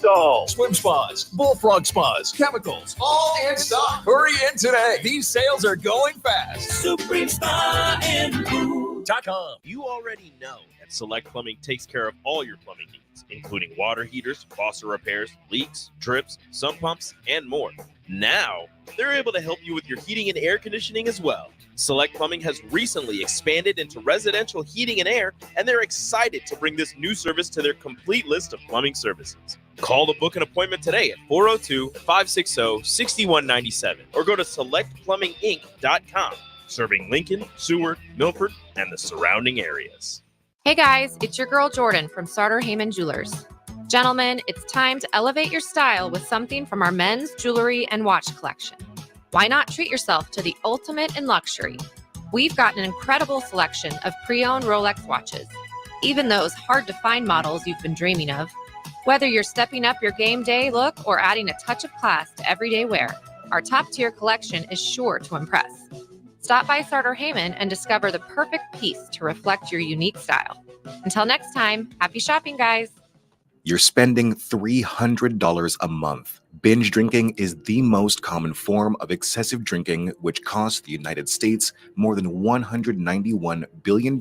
Swim spas, bullfrog spas, chemicals, all in stock. Hurry in today. These sales are going fast. SupremeSpaAndPool.com. You already know that Select Plumbing takes care of all your plumbing needs, including water heaters, faucet repairs, leaks, drips, sump pumps, and more. Now, they're able to help you with your heating and air conditioning as well. Select Plumbing has recently expanded into residential heating and air, and they're excited to bring this new service to their complete list of plumbing services. Call to book an appointment today at 402-560-6197 or go to selectplumbinginc.com, serving Lincoln, Seward, Milford, and the surrounding areas. Hey guys, it's your girl Jordan from Sartor Heyman Jewelers. Gentlemen, it's time to elevate your style with something from our men's jewelry and watch collection. Why not treat yourself to the ultimate in luxury? We've got an incredible selection of pre-owned Rolex watches, even those hard-to-find models you've been dreaming of. Whether you're stepping up your game day look or adding a touch of class to everyday wear, our top-tier collection is sure to impress. Stop by Sartor Heyman and discover the perfect piece to reflect your unique style. Until next time, happy shopping, guys. You're spending $300 a month. Binge drinking is the most common form of excessive drinking, which costs the United States more than $191 billion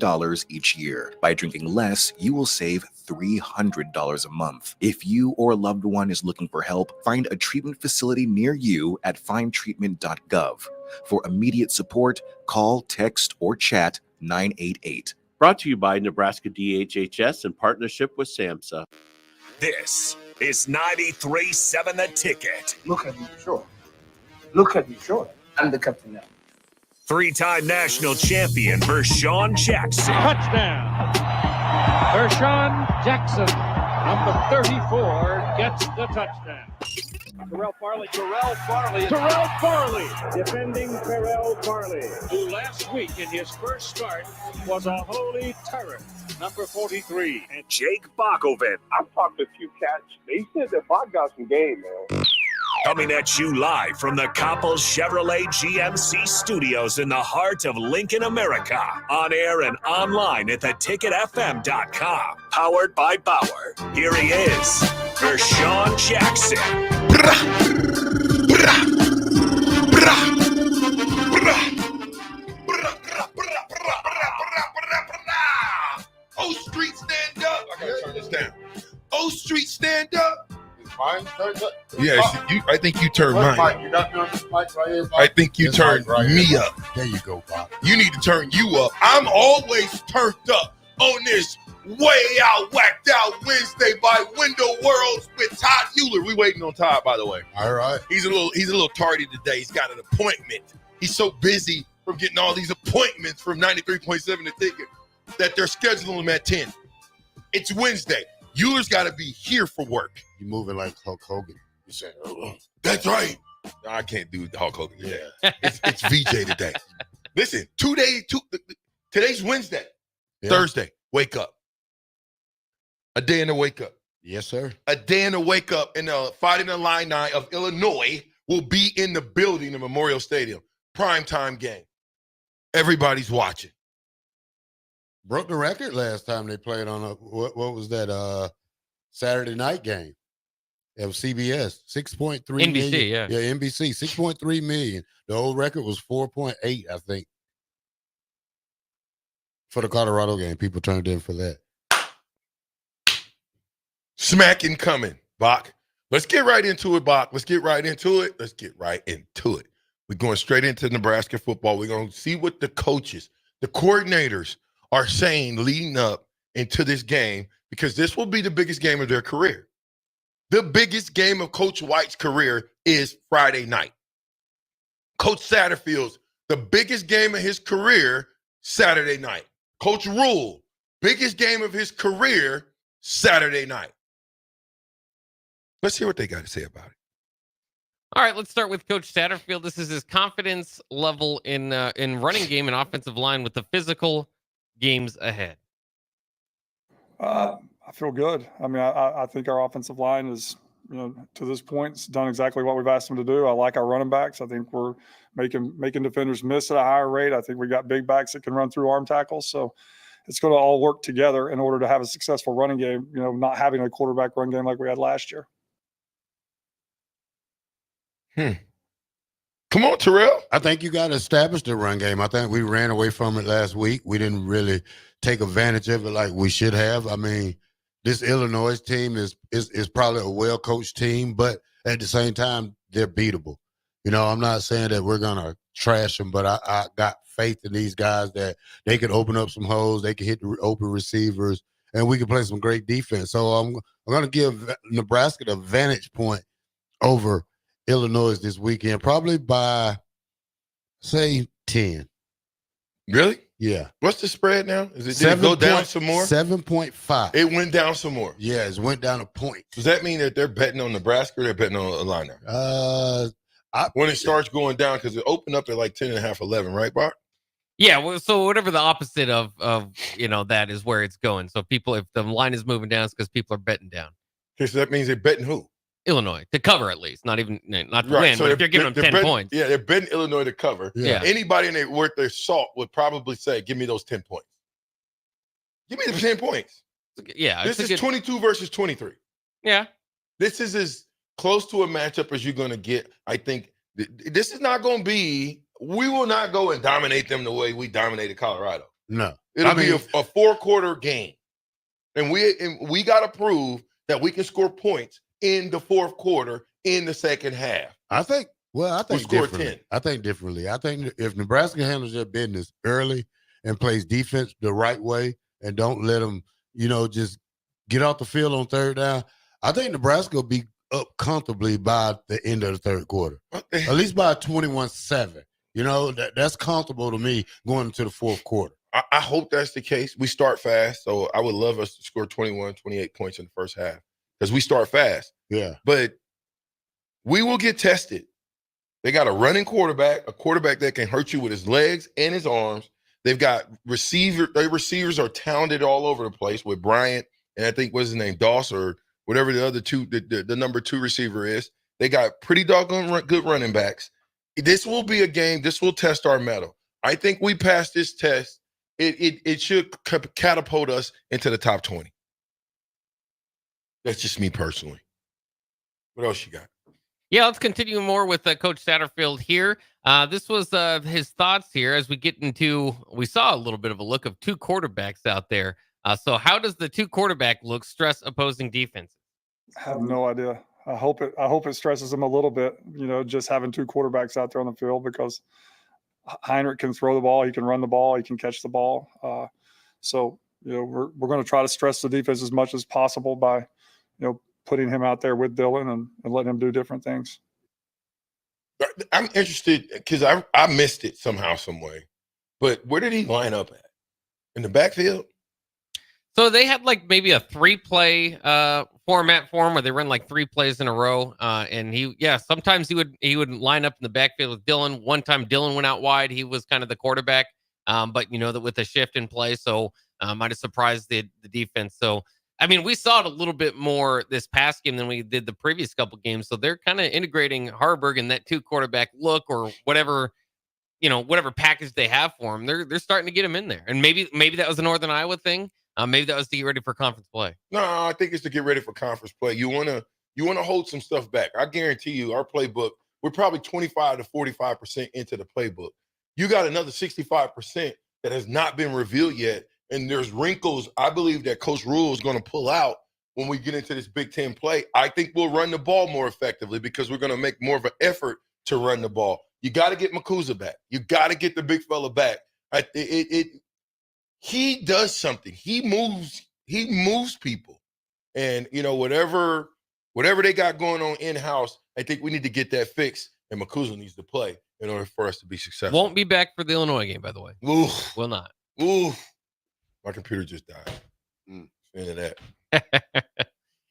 each year. By drinking less, you will save $300 a month. If you or a loved one is looking for help, find a treatment facility near you at findtreatment.gov. For immediate support, call, text, or chat 988. Brought to you by Nebraska DHHS in partnership with SAMHSA. This is 93.7 The Ticket. Look at me, sure. Look at me, sure. I'm the captain now. Three-time national champion Vershawn Jackson. Touchdown. Vershawn Jackson, number 34, gets the touchdown. Terrell Farley, defending Terrell Farley, who last week in his first start was a holy terror. Number 43. And Jake Bakoven. I've talked to a few cats. They said that Bach got some game, man. Coming at you live from the Coppels Chevrolet GMC studios in the heart of Lincoln, America. On air and online at theticketfm.com. Powered by Bauer. Here he is, Vershawn Jackson. O Street, stand up. I gotta turn this down. O Street, stand up. Mine turned up? Yes, I think you turned mine. Mike, you got me on this mic right here, Bob? I think you turned me up. There you go, Bob. You need to turn you up. I'm always turned up on this way out, whacked out Wednesday by Window Worlds with Todd Euler. We waiting on Todd, by the way. All right. He's a little tardy today. He's got an appointment. He's so busy from getting all these appointments from 93.7 The Ticket that they're scheduling him at 10. It's Wednesday. Euler's got to be here for work. You moving like Hulk Hogan. You saying, oh. That's right. No, I can't do Hulk Hogan. Yeah. It's VJ today. Listen, today's Wednesday. Yeah. Thursday, wake up. A day in the wake up. Yes, sir. A day in the wake up in the Fighting Illini of Illinois will be in the building in Memorial Stadium. Primetime game. Everybody's watching. Broke the record last time they played on what was that Saturday night game? It was CBS, 6.3 NBC, million. Yeah, NBC, 6.3 million. The old record was 4.8, I think. For the Colorado game, people turned in for that. Smacking coming, Bach. Let's get right into it, Bach. Let's get right into it. We're going straight into Nebraska football. We're going to see what the coaches, the coordinators are saying leading up into this game, because this will be the biggest game of their career. The biggest game of Coach White's career is Friday night. Coach Satterfield's, the biggest game of his career, Saturday night. Coach Rule, biggest game of his career, Saturday night. Let's hear what they got to say about it. All right, let's start with Coach Satterfield. This is his confidence level in running game and offensive line with the physical games ahead. I feel good. I mean, I think our offensive line is, to this point, it's done exactly what we've asked them to do. I like our running backs. I think we're making defenders miss at a higher rate. I think we got big backs that can run through arm tackles. So it's going to all work together in order to have a successful running game, not having a quarterback run game like we had last year. Come on, Terrell. I think you got to establish the run game. I think we ran away from it last week. We didn't really take advantage of it like we should have. I mean, this Illinois team is probably a well-coached team, but at the same time, they're beatable. You know, I'm not saying that we're going to trash them, but I got faith in these guys that they could open up some holes, they can hit the open receivers, and we can play some great defense. So I'm going to give Nebraska the vantage point over Illinois this weekend, probably by, say, 10. Really? Yeah. What's the spread now? Did it go down some more? 7.5. It went down some more. Yeah, it went down a point. Does that mean that they're betting on Nebraska or they're betting on Illini? When it starts going down, because it opened up at like 10.5, 11, right, Bart? Yeah, well, so whatever the opposite of that is where it's going. So people, if the line is moving down, it's because people are betting down. Okay, so that means they're betting who? Illinois to cover at least, not to Right, win, so but if you're giving them 10 betting, points. Yeah, they're betting Illinois to cover. Yeah. Anybody in their worth their salt would probably say, give me those 10 points. Give me the 10 points. Yeah. This is 22 versus 23. Yeah. This is as close to a matchup as you're going to get. I think this is not going to be, we will not go and dominate them the way we dominated Colorado. No. It'll be a 4-quarter game. And we got to prove that we can score points in the fourth quarter, in the second half. I think score differently. 10. I think differently. I think if Nebraska handles their business early and plays defense the right way and don't let them, just get off the field on third down, I think Nebraska will be up comfortably by the end of the third quarter, at least by 21-7. That's comfortable to me going into the fourth quarter. I hope that's the case. We start fast, so I would love us to score 21, 28 points in the first half because we start fast. Yeah. But we will get tested. They got a running quarterback, a quarterback that can hurt you with his legs and his arms. They've got their receivers are talented all over the place with Bryant and I think what's his name, Doss or whatever the other two, the number 2 receiver is. They got pretty doggone good running backs. This will be a game. This will test our mettle. I think we pass this test. It should catapult us into the top 20. That's just me personally. What else you got? Yeah, let's continue more with Coach Satterfield here. This was his thoughts here as we get into, we saw a little bit of a look of 2 quarterbacks out there. So how does the 2 quarterback look stress opposing defenses? I have no idea. I hope it stresses them a little bit, just having 2 quarterbacks out there on the field, because Heinrich can throw the ball, he can run the ball, he can catch the ball. So we're going to try to stress the defense as much as possible by, putting him out there with Dylan and letting him do different things. I'm interested because I missed it somehow, some way. But where did he line up at? In the backfield? So they had like maybe a 3-play format for him where they run like 3 plays in a row. And sometimes he would line up in the backfield with Dylan. One time Dylan went out wide. He was kind of the quarterback. But that with a shift in play. So might have surprised the defense. So, I mean, we saw it a little bit more this past game than we did the previous couple games. So they're kind of integrating Harburg in that 2 quarterback look or whatever package they have for him. They're starting to get him in there. And maybe that was a Northern Iowa thing. Maybe that was to get ready for conference play. No, I think it's to get ready for conference play. You wanna hold some stuff back. I guarantee you, our playbook, we're probably 25 to 45% into the playbook. You got another 65% that has not been revealed yet. And there's wrinkles I believe that Coach Rule is going to pull out when we get into this Big Ten play. I think we'll run the ball more effectively because we're going to make more of an effort to run the ball. You got to get Makuza back. You got to get the big fella back. He does something. He moves people. And, whatever they got going on in-house, I think we need to get that fixed, and Makuza needs to play in order for us to be successful. Won't be back for the Illinois game, by the way. Oof. Will not. Oof. My computer just died. Into that.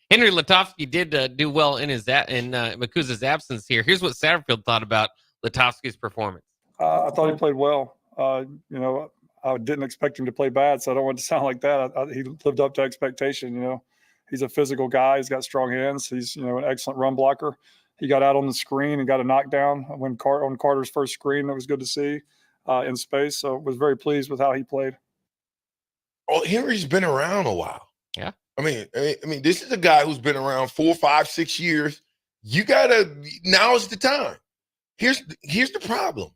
Henry Letofsky did do well in Makuza's absence here. Here's what Satterfield thought about Letofsky's performance. I thought he played well. I didn't expect him to play bad, so I don't want to sound like that. He lived up to expectation. He's a physical guy. He's got strong hands. He's an excellent run blocker. He got out on the screen and got a knockdown on Carter's first screen. That was good to see in space. So I was very pleased with how he played. Oh, Henry's been around a while. Yeah. I mean, this is a guy who's been around 4, 5, 6 years. Now's the time. Here's the problem.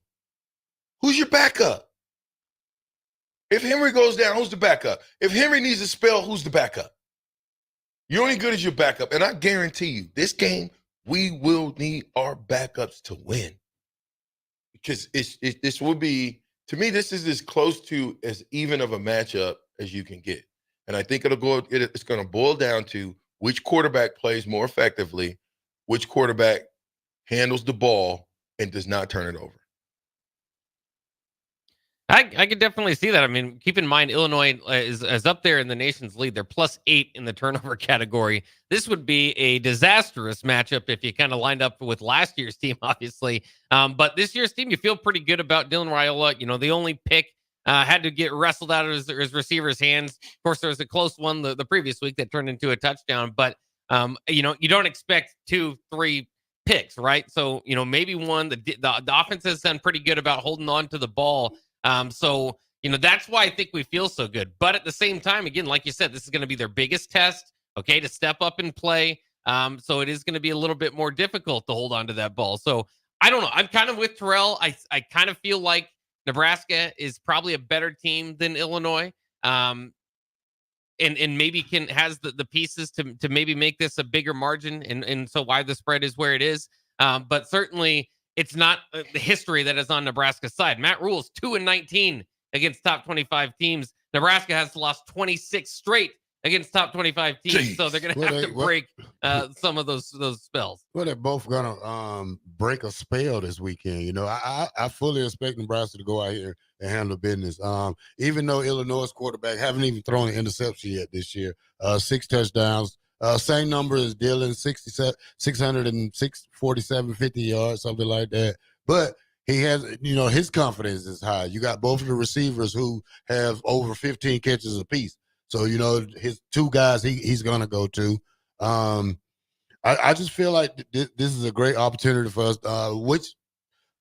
Who's your backup? If Henry goes down, who's the backup? If Henry needs a spell, who's the backup? You're only good as your backup. And I guarantee you, this game, we will need our backups to win. Because this will be, to me, this is as close to as even of a matchup as you can get. And I think it's going to boil down to which quarterback plays more effectively, which quarterback handles the ball and does not turn it over. I could definitely see that. I mean, keep in mind, Illinois is up there in the nation's lead. They're +8 in the turnover category. This would be a disastrous matchup if you kind of lined up with last year's team, obviously. But this year's team, you feel pretty good about Dylan Raiola. You know, the only pick had to get wrestled out of his receiver's hands. Of course, there was a close one the previous week that turned into a touchdown. But, you know, you don't expect 2-3 picks, right? So, you know, maybe one. The offense has done pretty good about holding on to the ball. So, you know, that's why I think we feel so good. But at the same time, again, like you said, this is going to be their biggest test, okay, to step up and play. So it is going to be a little bit more difficult to hold on to that ball. So I don't know. I'm kind of with Terrell. I kind of feel like Nebraska is probably a better team than Illinois. And maybe has the pieces to maybe make this a bigger margin. And so why the spread is where it is. But certainly, it's not the history that is on Nebraska's side. Matt Rule's 2-19 against top 25 teams. Nebraska has lost 26 straight against top 25 teams. Jeez. So they're going to have to break some of those spells. Well, they're both going to break a spell this weekend. You know, I fully expect Nebraska to go out here and handle business. Even though Illinois' quarterback haven't even thrown an interception yet this year, 6 touchdowns. Same number as Dylan, 647, 50 yards, something like that. But he has, you know, his confidence is high. You got both of the receivers who have over 15 catches apiece. So, you know, his 2 guys he's going to go to. I just feel like this is a great opportunity for us. Which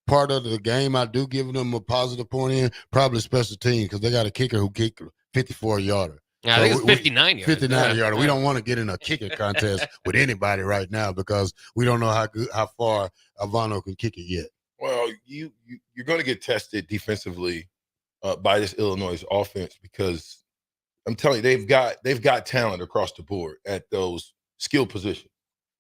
part of the game I do give them a positive point in? Probably special team, because they got a kicker who kicked 54-yarder. Yeah, I think it's 59 yards. 59 yarder. We don't want to get in a kicking contest with anybody right now because we don't know how far Avano can kick it yet. Well, you're going to get tested defensively by this Illinois offense because I'm telling you, they've got talent across the board at those skill positions.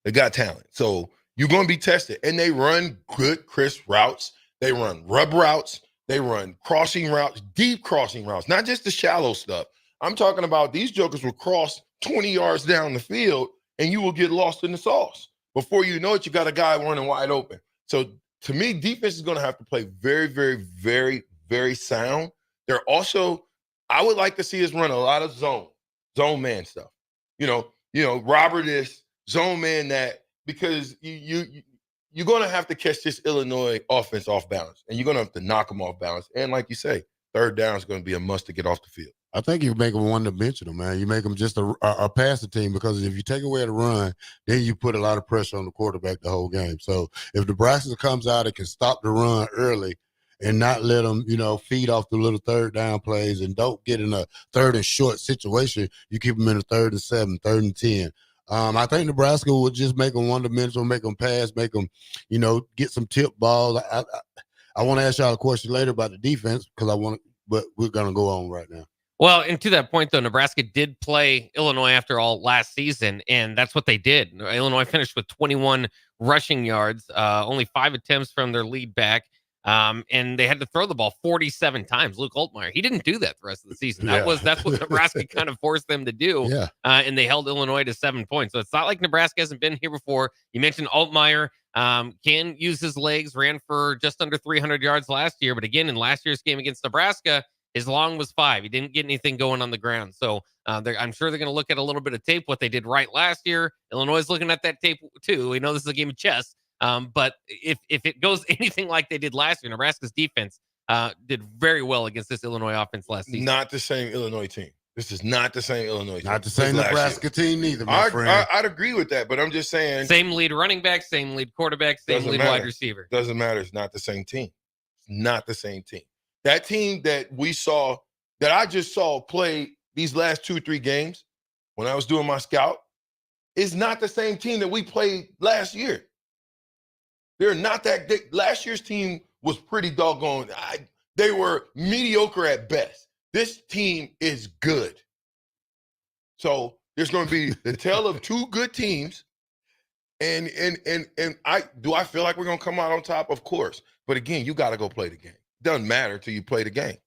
They got talent, so you're going to be tested. And they run good, crisp routes. They run rub routes. They run crossing routes, deep crossing routes, not just the shallow stuff. I'm talking about these jokers will cross 20 yards down the field and you will get lost in the sauce. Before you know it, you got a guy running wide open. So to me, defense is going to have to play very, very, very, very sound. They're also, I would like to see us run a lot of zone man stuff. You know, Robert is zone man that, because you're going to have to catch this Illinois offense off balance, and you're going to have to knock them off balance. And like you say, third down is going to be a must to get off the field. I think you make them one-dimensional, man. You make them just a passing team, because if you take away the run, then you put a lot of pressure on the quarterback the whole game. So if Nebraska comes out and can stop the run early and not let them, you know, feed off the little third down plays and don't get in a third and short situation, you keep them in a 3rd and 7, 3rd and 10. I think Nebraska would just make them one-dimensional, make them pass, make them, you know, get some tip balls. I want to ask y'all a question later about the defense but we're going to go on right now. Well, and to that point, though, Nebraska did play Illinois after all last season, and that's what they did. Illinois finished with 21 rushing yards, only 5 attempts from their lead back, and they had to throw the ball 47 times. Luke Altmaier, he didn't do that the rest of the season. That's what Nebraska kind of forced them to do, and they held Illinois to 7 points. So it's not like Nebraska hasn't been here before. You mentioned Altmaier can use his legs, ran for just under 300 yards last year, but again, in last year's game against Nebraska, his long was 5. He didn't get anything going on the ground. So I'm sure they're going to look at a little bit of tape, what they did right last year. Illinois is looking at that tape too. We know this is a game of chess. But if it goes anything like they did last year, Nebraska's defense did very well against this Illinois offense last season. Not the same Illinois team. This is not the same Illinois team. Not the same Nebraska team neither, my friend. I'd agree with that, but I'm just saying. Same lead running back, same lead quarterback, same lead wide receiver. Doesn't matter. It's not the same team. It's not the same team. That team that I just saw play these last 2-3 games when I was doing my scout is not the same team that we played last year. They're not that good. Last year's team was pretty doggone. They were mediocre at best. This team is good. So there's going to be the tale of two good teams. And I feel like we're going to come out on top? Of course. But again, you got to go play the game. Doesn't matter till you play the game.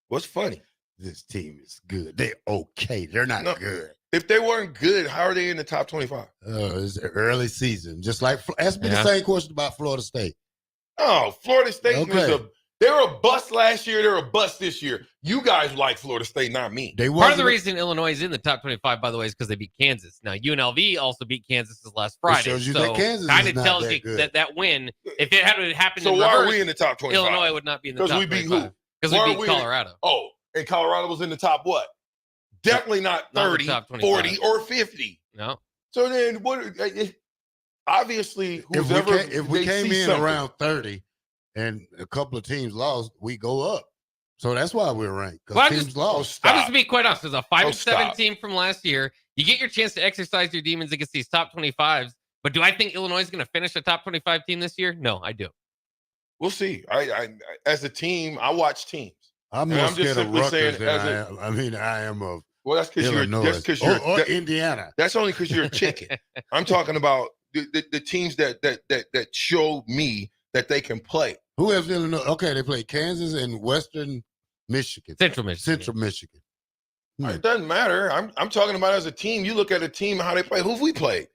What's funny? This team is good. They're okay. They're not good. If they weren't good, how are they in the top 25? It's the early season. Just like, ask me the same question about Florida State. Oh, Florida State they were a bust last year. They're a bust this year. You guys like Florida State, not me. Part of the reason Illinois is in the top 25, by the way, is because they beat Kansas. Now, UNLV also beat Kansas this last Friday. Shows you so that Kansas kind is of not tells that you good. that win, if it had happened So in why reverse, are we in the top 25? Illinois would not be in the top 25. Because we beat who? Because we beat Colorado. And Colorado was in the top what? Definitely not 30, top 40, or 50. No. So then what? Obviously, if we came in something around 30 and a couple of teams lost, we go up. So that's why we're ranked. Because teams lost. I'll just be quite honest. As a 5-7 stop. team from last year, you get your chance to exercise your demons against these top 25s. But do I think Illinois is going to finish a top 25 team this year? No, I do. We'll see. I as a team, I watch teams. I'm more scared of Rutgers than I am of well, that's because you're or Indiana. That's only because you're a chicken. I'm talking about the teams that show me that they can play. Who has Illinois? Okay, they play Kansas and Western Michigan. Central Michigan. It doesn't matter. I'm talking about as a team. You look at a team, how they play. Who've we played?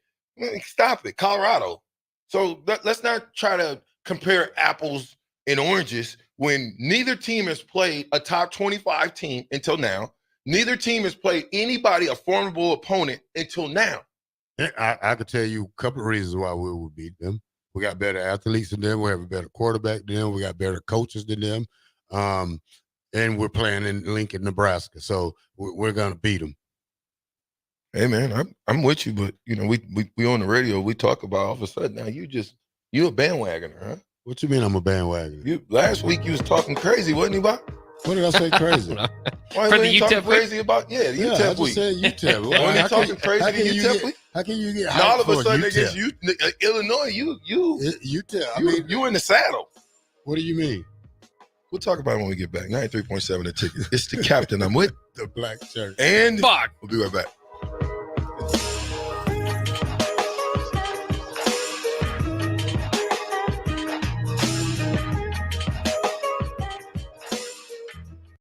Stop it. Colorado. So let's not try to compare apples and oranges when neither team has played a top 25 team until now. Neither team has played anybody, a formidable opponent, until now. I could tell you a couple of reasons why we would beat them. We got better athletes than them. We have a better quarterback than them. We got better coaches than them. And we're playing in Lincoln, Nebraska. So we're going to beat them. Hey, man, I'm with you. But, you know, we on the radio, we talk about all of a sudden now you a bandwagoner, huh? What you mean I'm a bandwagoner? Last week you was talking crazy, wasn't you, Bob? What did I say crazy? Why For you the ain't talking UTEP crazy about the UTEP I just week? said UTEP. When you talking crazy to UTEP week? How can you get and all of a hyped sudden for against UTEP? Illinois, UTEP. you in the saddle. What do you mean? We'll talk about it when we get back. 93.7 the ticket. It's the captain. I'm with the black shirt. And Fuck. We'll be right back.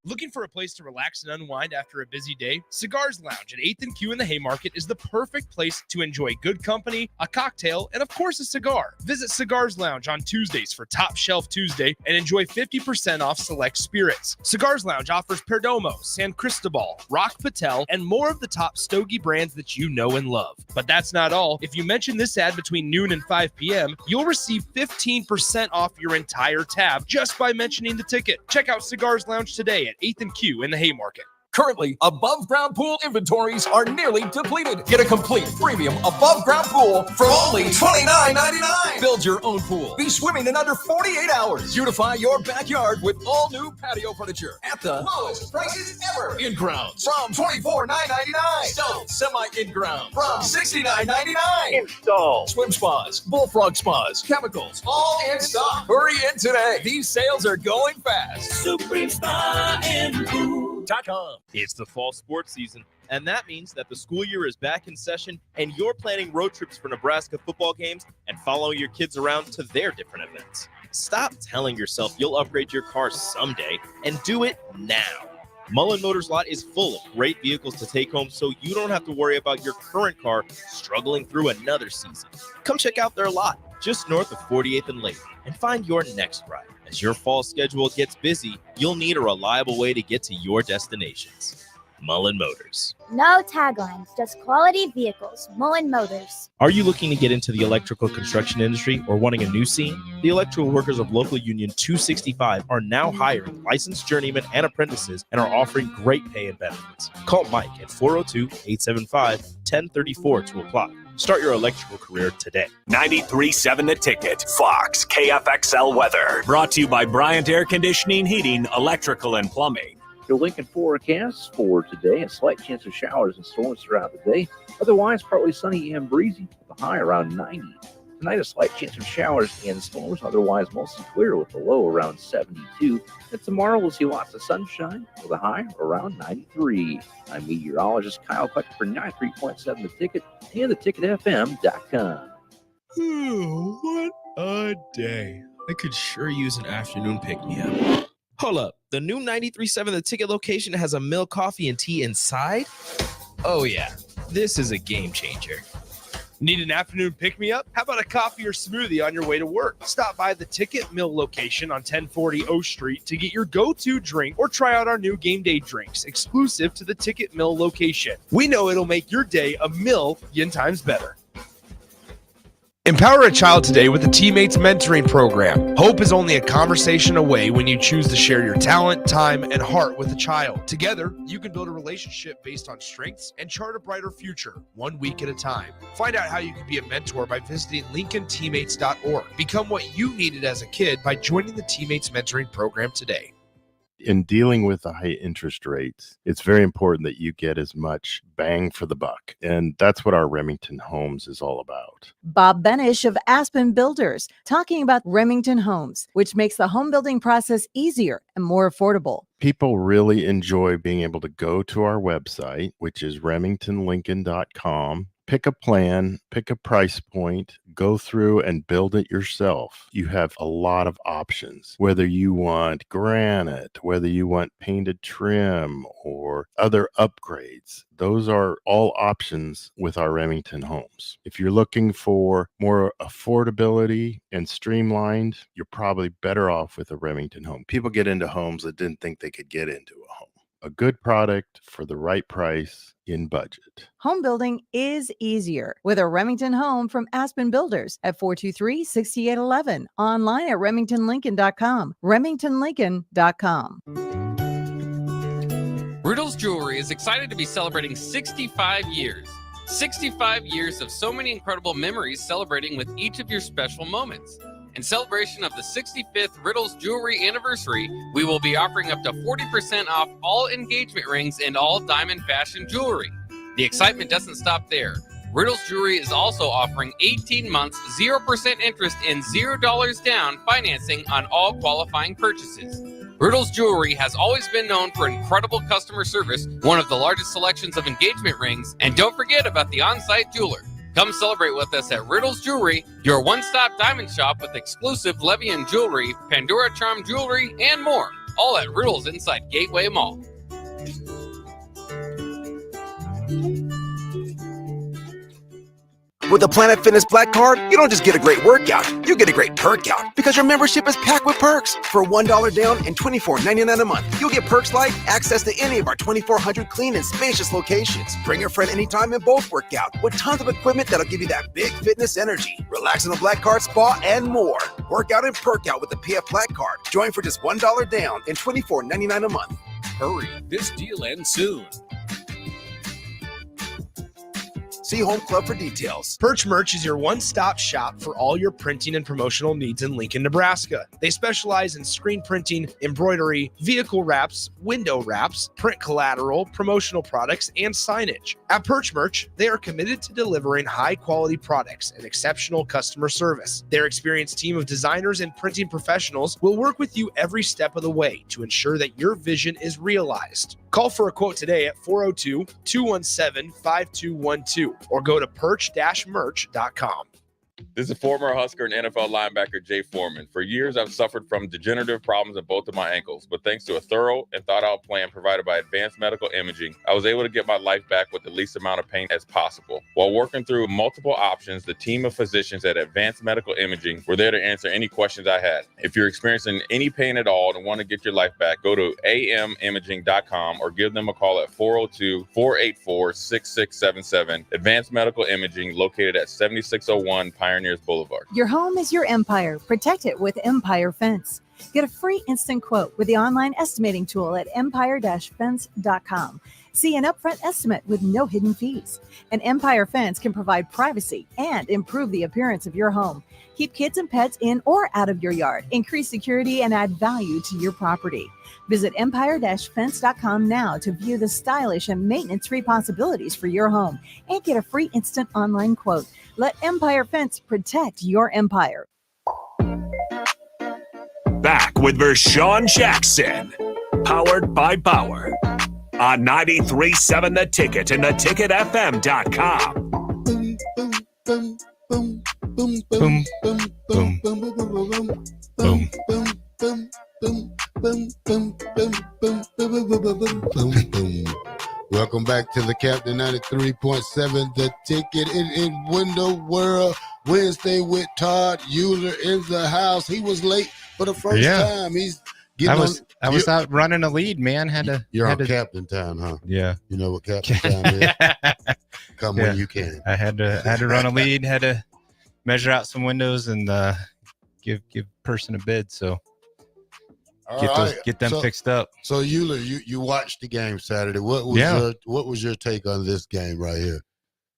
Looking for a place to relax and unwind after a busy day? Cigars Lounge at 8th and Q in the Haymarket is the perfect place to enjoy good company, a cocktail, and of course a cigar. Visit Cigars Lounge on Tuesdays for Top Shelf Tuesday and enjoy 50% off select spirits. Cigars Lounge offers Perdomo, San Cristobal, Rock Patel, and more of the top stogie brands that you know and love. But that's not all. If you mention this ad between noon and 5 p.m., you'll receive 15% off your entire tab just by mentioning the ticket. Check out Cigars Lounge today at 8th and Q in the Haymarket. Currently, above ground pool inventories are nearly depleted. Get a complete premium above ground pool for only $29.99. Build your own pool. Be swimming in under 48 hours. Beautify your backyard with all new patio furniture at the lowest prices ever. In grounds from $24,999. Stone semi in ground from $69.99. Install. Swim spas, bullfrog spas, chemicals, all in stock. Hurry in today. These sales are going fast. Supreme Spa and Pool.com. It's the fall sports season, and that means that the school year is back in session and you're planning road trips for Nebraska football games and following your kids around to their different events. Stop telling yourself you'll upgrade your car someday and do it now. Mullen Motors Lot is full of great vehicles to take home so you don't have to worry about your current car struggling through another season. Come check out their lot just north of 48th and Lake and find your next ride. As your fall schedule gets busy, you'll need a reliable way to get to your destinations. Mullen Motors. No taglines, just quality vehicles. Mullen Motors. Are you looking to get into the electrical construction industry or wanting a new scene? The electrical workers of local union 265 are now hiring licensed journeymen and apprentices and are offering great pay and benefits. Call Mike at 402-875-1034 to apply. Start your electrical career today. 93.7 The Ticket. Fox KFXL weather. Brought to you by Bryant Air Conditioning, Heating, Electrical, and Plumbing. Your Lincoln forecast for today, a slight chance of showers and storms throughout the day. Otherwise, partly sunny and breezy with a high around 90. Tonight, a slight chance of showers and storms, otherwise mostly clear with a low around 72. And tomorrow, we'll see lots of sunshine with a high around 93. I'm meteorologist Kyle Clucker for 93.7 The Ticket and theticketfm.com. What a day. I could sure use an afternoon pick-me-up. Hold up. The new 93.7 The Ticket location has a milk, coffee, and tea inside? Oh, yeah. This is a game changer. Need an afternoon pick-me-up? How about a coffee or smoothie on your way to work? Stop by the Ticket Mill location on 1040 O Street to get your go-to drink or try out our new game day drinks exclusive to the Ticket Mill location. We know it'll make your day a million times better. Empower a child today with the Teammates Mentoring Program. Hope is only a conversation away when you choose to share your talent, time, and heart with a child. Together, you can build a relationship based on strengths and chart a brighter future, 1 week at a time. Find out how you can be a mentor by visiting LincolnTeammates.org. Become what you needed as a kid by joining the Teammates Mentoring Program today. In dealing with the high interest rates, it's very important that you get as much bang for the buck. And that's what our Remington Homes is all about. Bob Benish of Aspen Builders talking about Remington Homes, which makes the home building process easier and more affordable. People really enjoy being able to go to our website, which is remingtonlincoln.com, pick a plan, pick a price point, go through and build it yourself. You have a lot of options, whether you want granite, whether you want painted trim or other upgrades. Those are all options with our Remington Homes. If you're looking for more affordability and streamlined, you're probably better off with a Remington home. People get into homes that didn't think they could get into a home. A good product for the right price in budget. Home building is easier with a Remington home from Aspen Builders at 423-6811. Online at remingtonlincoln.com. remingtonlincoln.com. Riddle's Jewelry is excited to be celebrating 65 years. 65 years of so many incredible memories celebrating with each of your special moments. In celebration of the 65th Riddle's Jewelry anniversary, we will be offering up to 40% off all engagement rings and all diamond fashion jewelry. The excitement doesn't stop there. Riddle's Jewelry is also offering 18 months, 0% interest and $0 down financing on all qualifying purchases. Riddle's Jewelry has always been known for incredible customer service, one of the largest selections of engagement rings, and don't forget about the on-site jeweler. Come celebrate with us at Riddle's Jewelry, your one-stop diamond shop with exclusive Levian jewelry, Pandora Charm jewelry, and more. All at Riddle's inside Gateway Mall. With the Planet Fitness Black Card, you don't just get a great workout, you get a great perk out because your membership is packed with perks. For $1 down and $24.99 a month, you'll get perks like access to any of our 2,400 clean and spacious locations. Bring your friend anytime and both work out with tons of equipment that'll give you that big fitness energy. Relax in the Black Card spa and more. Work out and perk out with the PF Black Card. Join for just $1 down and $24.99 a month. Hurry, this deal ends soon. See Home Club for details. Perch Merch is your one-stop shop for all your printing and promotional needs in Lincoln, Nebraska. They specialize in screen printing, embroidery, vehicle wraps, window wraps, print collateral, promotional products, and signage. At Perch Merch, they are committed to delivering high-quality products and exceptional customer service. Their experienced team of designers and printing professionals will work with you every step of the way to ensure that your vision is realized. Call for a quote today at 402-217-5212 or go to perch-merch.com. This is former Husker and NFL linebacker Jay Foreman. For years, I've suffered from degenerative problems in both of my ankles, but thanks to a thorough and thought-out plan provided by Advanced Medical Imaging, I was able to get my life back with the least amount of pain as possible. While working through multiple options, the team of physicians at Advanced Medical Imaging were there to answer any questions I had. If you're experiencing any pain at all and want to get your life back, go to amimaging.com or give them a call at 402-484-6677. Advanced Medical Imaging, located at 7601 Pioneers Boulevard. Your home is your empire. Protect it with Empire Fence. Get a free instant quote with the online estimating tool at empire-fence.com. See an upfront estimate with no hidden fees. An Empire Fence can provide privacy and improve the appearance of your home. Keep kids and pets in or out of your yard, increase security, and add value to your property. Visit empire-fence.com now to view the stylish and maintenance-free possibilities for your home and get a free instant online quote. Let Empire Fence protect your empire. Back with Vershawn Jackson, powered by Bauer, on 93.7 The Ticket and theticketfm.com. Welcome back to the Captain 93.7 The Ticket. It is Window World Wednesday with Todd Euler in the house. He was late for the first time. He's getting I was out running a lead, man. You're had on captain time, huh? Yeah. You know what captain time is? Come when you can. I had to run a lead, had to measure out some windows and give person a bid. So get them fixed up. So Euler, you watched the game Saturday. What was your take on this game right here?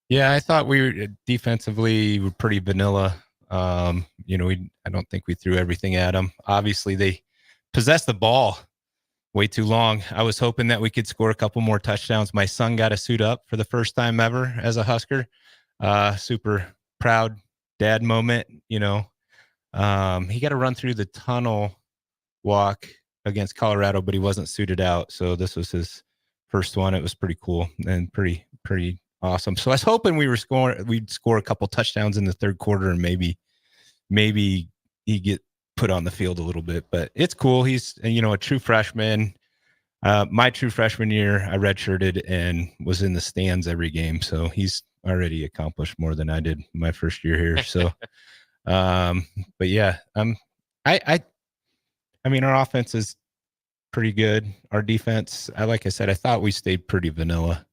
Yeah, I thought we were defensively were pretty vanilla. I don't think we threw everything at them. Obviously, they possessed the ball way too long. I was hoping that we could score a couple more touchdowns. My son got to suit up for the first time ever as a Husker. Super proud dad moment. He got to run through the tunnel walk against Colorado, but he wasn't suited out. So this was his first one. It was pretty cool and pretty awesome. So I was hoping we'd score a couple touchdowns in the third quarter and maybe he get put on the field a little bit, but it's cool. He's, a true freshman. My true freshman year, I redshirted and was in the stands every game. So he's already accomplished more than I did my first year here. So, but yeah, our offense is pretty good. Our defense, like I said, I thought we stayed pretty vanilla.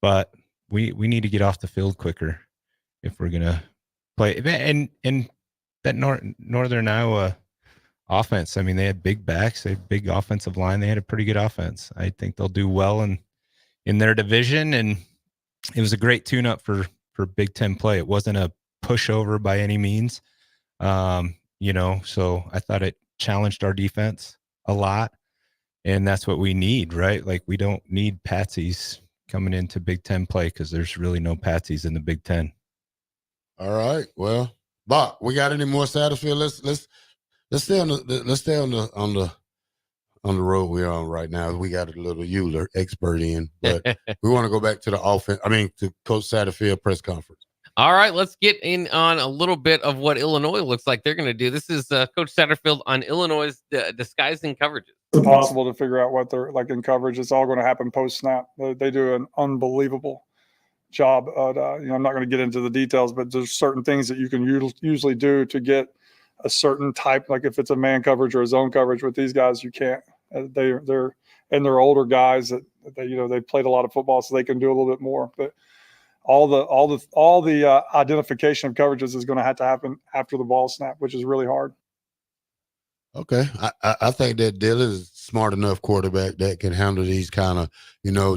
But we need to get off the field quicker if we're going to play. And that Northern Iowa offense, they had big backs, they had big offensive line. They had a pretty good offense. I think they'll do well in their division. And it was a great tune-up for Big Ten play. It wasn't a pushover by any means. So I thought it challenged our defense a lot. And that's what we need, right? Like, we don't need patsies coming into Big Ten play because there's really no patsies in the Big Ten. All right. Well, Bach, we got any more Satterfield? Let's stay on the road we're on right now. We got a little Euler expert in, but we want to go back to the offense. To Coach Satterfield press conference. All right, let's get in on a little bit of what Illinois looks like they're going to do. This is Coach Satterfield on Illinois' disguising coverages. It's impossible to figure out what they're like in coverage. It's all going to happen post-snap. They do an unbelievable job. I'm not going to get into the details, but there's certain things that you can usually do to get a certain type, like if it's a man coverage or a zone coverage. With these guys, you can't. They're older guys that they played a lot of football, so they can do a little bit more. But all the identification of coverages is going to have to happen after the ball snap, which is really hard. Okay. I think that Dillon is a smart enough quarterback that can handle these kind of,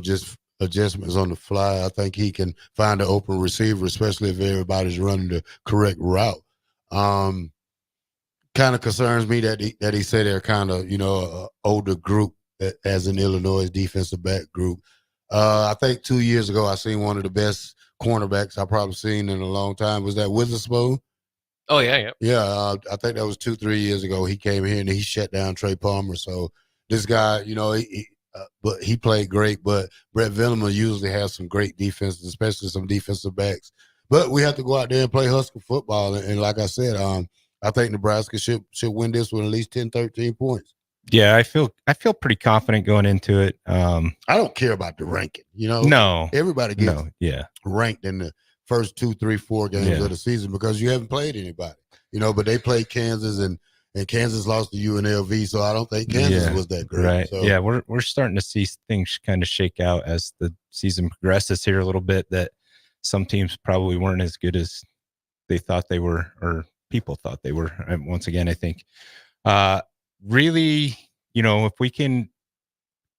just adjustments on the fly. I think he can find an open receiver, especially if everybody's running the correct route. Kind of concerns me that he said they're kind of, an older group as an Illinois defensive back group. I think 2 years ago, I seen one of the best cornerbacks I've probably seen in a long time. Was that Witherspoon? Oh, yeah. Yeah, I think that was 2-3 years ago. He came here and he shut down Trey Palmer. So this guy, but he played great. But Brett Veneman usually has some great defenses, especially some defensive backs. But we have to go out there and play Husker football. And like I said, I think Nebraska should win this with at least 10, 13 points. Yeah, I feel pretty confident going into it. I don't care about the ranking. No, everybody gets ranked in the first 2, 3, 4 games of the season because you haven't played anybody. But they played Kansas and Kansas lost to UNLV, so I don't think Kansas was that great. Right? So. Yeah, we're starting to see things kind of shake out as the season progresses here a little bit. That some teams probably weren't as good as they thought they were, or people thought they were. And once again, I think. Really, if we can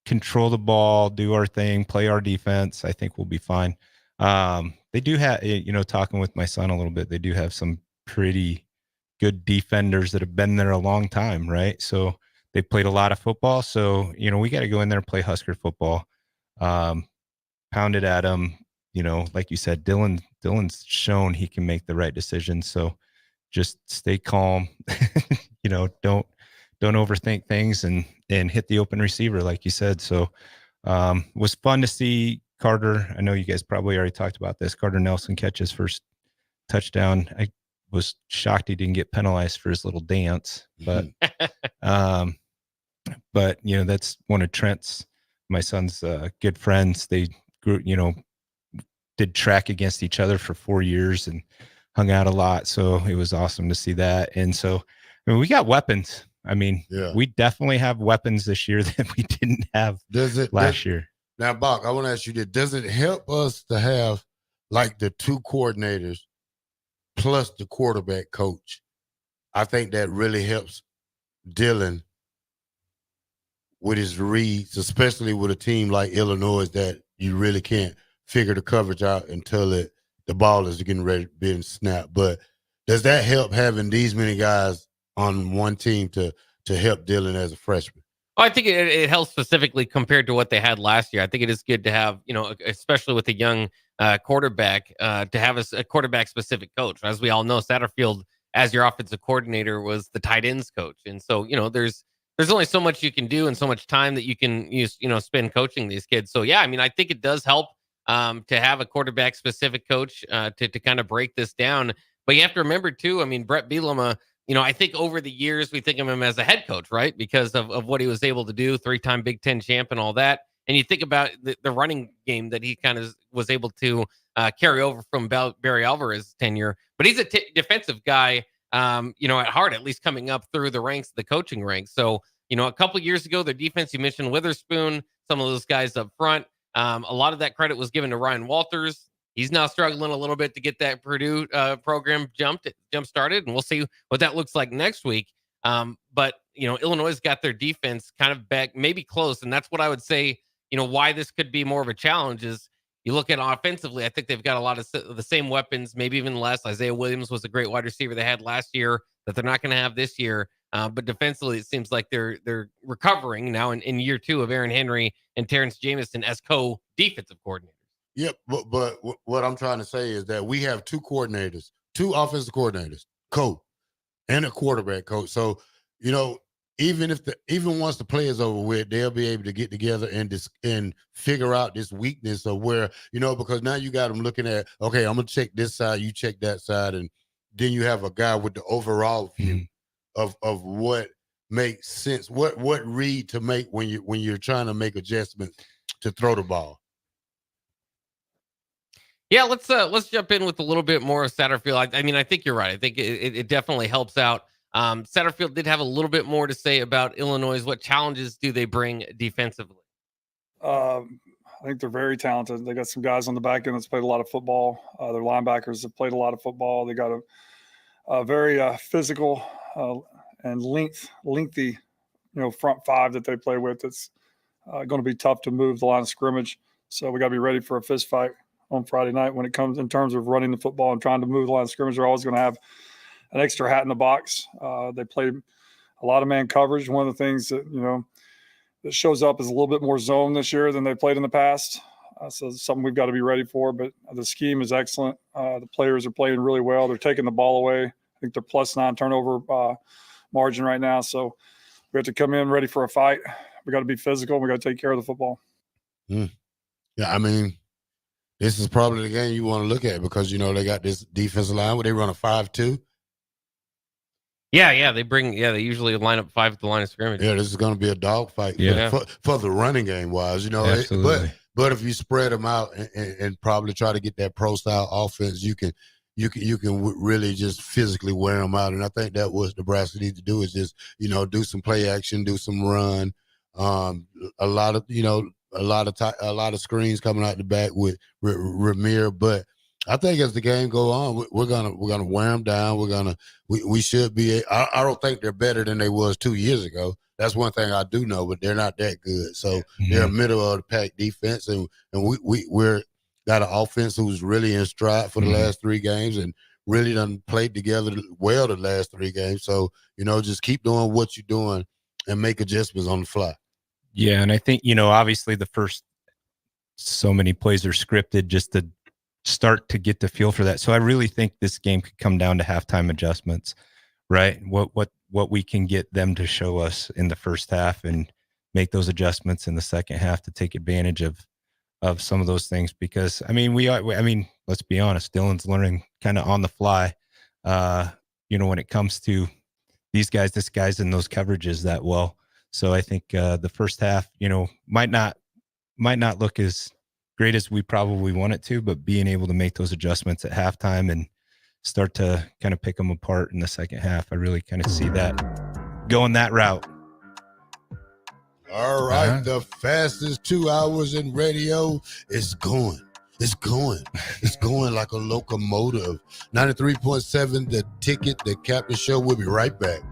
control the ball, do our thing, play our defense, I think we'll be fine. They do have, talking with my son a little bit, they do have some pretty good defenders that have been there a long time, right? So they played a lot of football. So, we got to go in there and play Husker football. Pound it at them. Like you said, Dylan's shown he can make the right decisions. So just stay calm. Don't overthink things and hit the open receiver, like you said. So was fun to see Carter. I know you guys probably already talked about this. Carter Nelson catch his first touchdown. I was shocked he didn't get penalized for his little dance, but that's one of Trent's, my son's good friends. They grew, did track against each other for 4 years and hung out a lot. So it was awesome to see that. And so, we got weapons. We definitely have weapons this year that we didn't have last year. Now, Bach, I want to ask you this. Does it help us to have like the two coordinators plus the quarterback coach? I think that really helps Dylan with his reads, especially with a team like Illinois that you really can't figure the coverage out until the ball is getting ready to be snapped. But does that help having these many guys on one team to help Dylan as a freshman? I think it helps specifically compared to what they had last year. I think it is good to have, especially with a young quarterback, to have a quarterback specific coach. As we all know, Satterfield, as your offensive coordinator, was the tight ends coach. And so, there's only so much you can do and so much time that you can use, spend coaching these kids. So, yeah, I think it does help to have a quarterback specific coach to kind of break this down. But you have to remember, too, Brett Bielema, I think over the years we think of him as a head coach, right? Because of what he was able to do, 3-time Big Ten champ and all that. And you think about the running game that he kind of was able to carry over from Barry Alvarez's tenure. But he's a defensive guy, at heart, at least coming up through the ranks, the coaching ranks. So, a couple of years ago, their defense, you mentioned Witherspoon, some of those guys up front. A lot of that credit was given to Ryan Walters. He's now struggling a little bit to get that Purdue program jump started, and we'll see what that looks like next week. But Illinois got their defense kind of back, maybe close, and that's what I would say. Why this could be more of a challenge is you look at offensively. I think they've got a lot of the same weapons, maybe even less. Isaiah Williams was a great wide receiver they had last year that they're not going to have this year. But defensively, it seems like they're recovering now in year 2 of Aaron Henry and Terrence Jamison as co-defensive coordinators. Yep, but what I'm trying to say is that we have two offensive coordinators, coach, and a quarterback coach. So, even once the play is over with, they'll be able to get together and figure out this weakness of where, because now you got them looking at, okay, I'm gonna check this side, you check that side, and then you have a guy with the overall view of what makes sense, what read to make when you're trying to make adjustments to throw the ball. Yeah, let's jump in with a little bit more of Satterfield. I think you're right. I think it definitely helps out. Satterfield did have a little bit more to say about Illinois. What challenges do they bring defensively? I think they're very talented. They got some guys on the back end that's played a lot of football. Their linebackers have played a lot of football. They got a very physical and lengthy, front five that they play with. It's going to be tough to move the line of scrimmage. So we got to be ready for a fist fight on Friday night when it comes in terms of running the football and trying to move the line of scrimmage. They're always going to have an extra hat in the box. They played a lot of man coverage. One of the things that, that shows up is a little bit more zone this year than they played in the past. So it's something we've got to be ready for, but the scheme is excellent. The players are playing really well. They're taking the ball away. I think they're +9 turnover margin right now. So we have to come in ready for a fight. We got to be physical. We got to take care of the football. Yeah. This is probably the game you want to look at because, they got this defensive line where they run a 5-2. Yeah. They usually line up 5 at the line of scrimmage. Yeah, this is going to be a dogfight for the running game wise, Absolutely. But if you spread them out and probably try to get that pro style offense, you can really just physically wear them out. And I think that what Nebraska needs to do is just, do some play action, do some run, a lot of screens coming out the back with Ramir, but I think as the game go on, we're gonna wear them down. We should be. I don't think they're better than they was 2 years ago. That's one thing I do know, but they're not that good. So they're a middle of the pack defense, and we're got an offense who's really in stride for the last 3 games and really done played together well the last 3 games. So just keep doing what you're doing and make adjustments on the fly. Yeah, and I think obviously the first so many plays are scripted just to start to get the feel for that. So I really think this game could come down to halftime adjustments, right? What we can get them to show us in the first half and make those adjustments in the second half to take advantage of some of those things. Because let's be honest, Dylan's learning kind of on the fly. When it comes to these guys, this guy's in those coverages that well. So I think the first half, might not look as great as we probably want it to, but being able to make those adjustments at halftime and start to kind of pick them apart in the second half, I really kind of see that going that route. All right, the fastest 2 hours in radio is going. It's going. It's going like a locomotive. 93.7, The Ticket, the Captain Show. We'll be right back.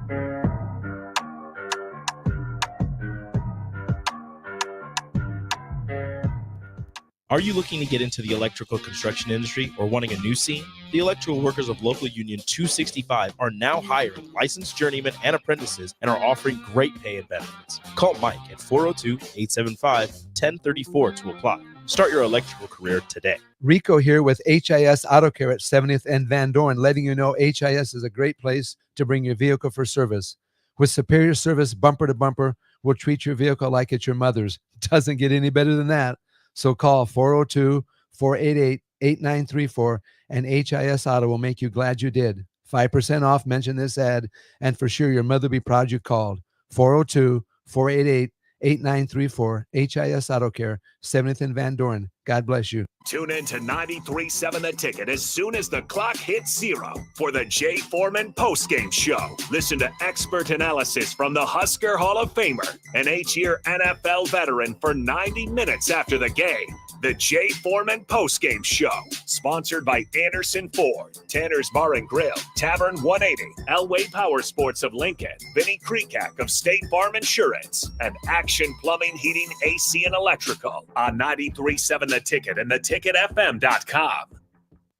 Are you looking to get into the electrical construction industry or wanting a new scene? The electrical workers of Local Union 265 are now hiring licensed journeymen and apprentices and are offering great pay and benefits. Call Mike at 402-875-1034 to apply. Start your electrical career today. Rico here with HIS Auto Care at 70th and Van Dorn, letting you know HIS is a great place to bring your vehicle for service. With superior service bumper to bumper, we'll treat your vehicle like it's your mother's. Doesn't get any better than that. So call 402-488-8934 and HIS Auto will make you glad you did. 5% off, mention this ad, and for sure your mother will be proud you called. 402-488-8934, HIS Auto Care, 70th and Van Dorn. God bless you. Tune in to 93.7 The Ticket as soon as the clock hits 0 for the Jay Foreman postgame show. Listen to expert analysis from the Husker Hall of Famer, an 8-year NFL veteran for 90 minutes after the game. The Jay Foreman postgame show, sponsored by Anderson Ford, Tanner's Bar and Grill, Tavern 180, Elway Power Sports of Lincoln, Vinnie Kreekak of State Farm Insurance, and Action Plumbing, Heating, AC, and Electrical on 93.7 The Ticket and theticketfm.com.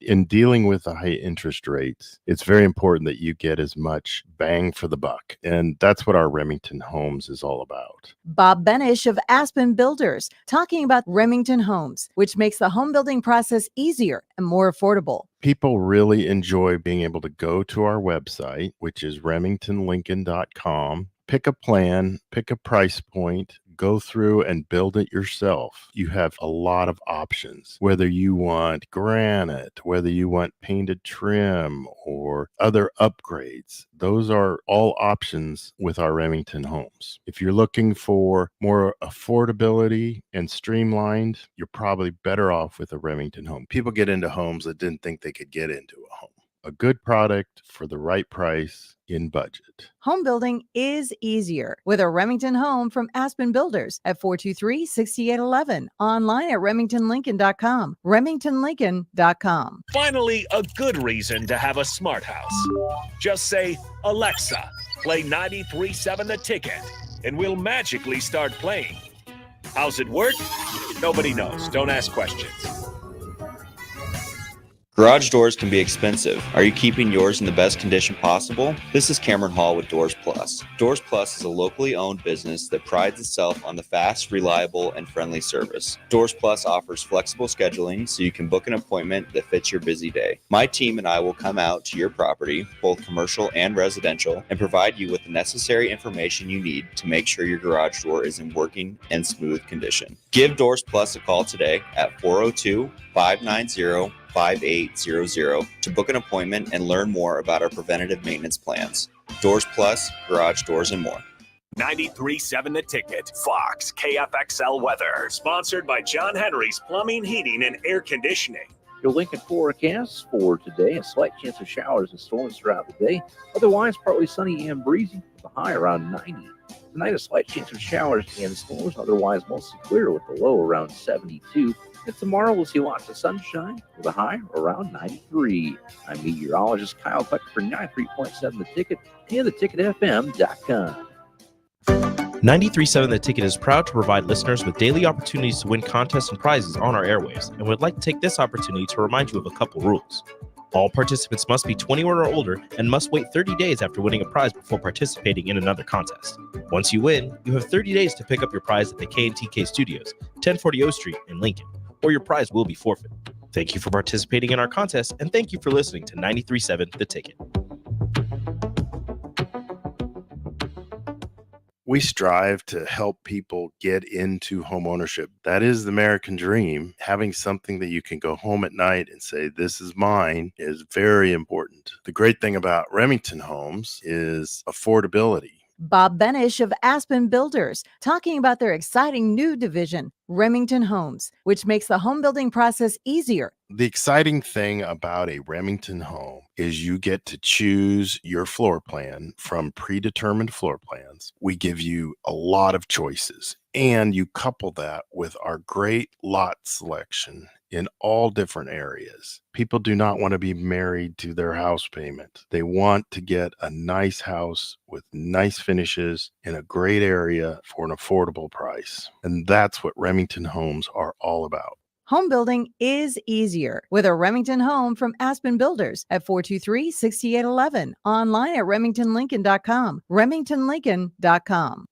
In dealing with the high interest rates, it's very important that you get as much bang for the buck. And that's what our Remington Homes is all about. Bob Benish of Aspen Builders, talking about Remington Homes, which makes the home building process easier and more affordable. People really enjoy being able to go to our website, which is remingtonlincoln.com, pick a plan, pick a price point, go through and build it yourself. You have a lot of options, whether you want granite, whether you want painted trim or other upgrades. Those are all options with our Remington Homes. If you're looking for more affordability and streamlined, you're probably better off with a Remington home. People get into homes that didn't think they could get into a home. A good product for the right price in budget. Home building is easier with a Remington home from Aspen Builders at 423-6811. Online at remingtonlincoln.com. remingtonlincoln.com. Finally, a good reason to have a smart house. Just say, Alexa, play 93.7 The Ticket, and we'll magically start playing. How's it work? Nobody knows. Don't ask questions. Garage doors can be expensive. Are you keeping yours in the best condition possible? This is Cameron Hall with Doors Plus. Doors Plus is a locally owned business that prides itself on the fast, reliable, and friendly service. Doors Plus offers flexible scheduling so you can book an appointment that fits your busy day. My team and I will come out to your property, both commercial and residential, and provide you with the necessary information you need to make sure your garage door is in working and smooth condition. Give Doors Plus a call today at 402-590-5800 to book an appointment and learn more about our preventative maintenance plans. Doors Plus, garage doors, and more. 93.7 The Ticket, Fox, KFXL weather. Sponsored by John Henry's Plumbing, Heating, and Air Conditioning. Your Lincoln forecast for today, a slight chance of showers and storms throughout the day. Otherwise, partly sunny and breezy with a high around 90. Tonight, a slight chance of showers and storms. Otherwise, mostly clear with a low around 72. And tomorrow, we'll see lots of sunshine with a high around 93. I'm meteorologist Kyle Cluck for 93.7 The Ticket and theticketfm.com. 93.7 The Ticket is proud to provide listeners with daily opportunities to win contests and prizes on our airwaves, and would like to take this opportunity to remind you of a couple rules. All participants must be 21 or older and must wait 30 days after winning a prize before participating in another contest. Once you win, you have 30 days to pick up your prize at the K&TK Studios, 1040 O Street in Lincoln, or your prize will be forfeit. Thank you for participating in our contest, and thank you for listening to 93.7 The Ticket. We strive to help people get into home ownership. That is the American dream. Having something that you can go home at night and say, this is mine, is very important. The great thing about Remington Homes is affordability. Bob Benish of Aspen Builders, talking about their exciting new division, Remington Homes, which makes the home building process easier. The exciting thing about a Remington home is you get to choose your floor plan from predetermined floor plans. We give you a lot of choices, and you couple that with our great lot selection in all different areas. People do not want to be married to their house payment. They want to get a nice house with nice finishes in a great area for an affordable price. And that's what Remington Homes are all about. Home building is easier with a Remington home from Aspen Builders at 423-6811. Online at remingtonlincoln.com. remingtonlincoln.com.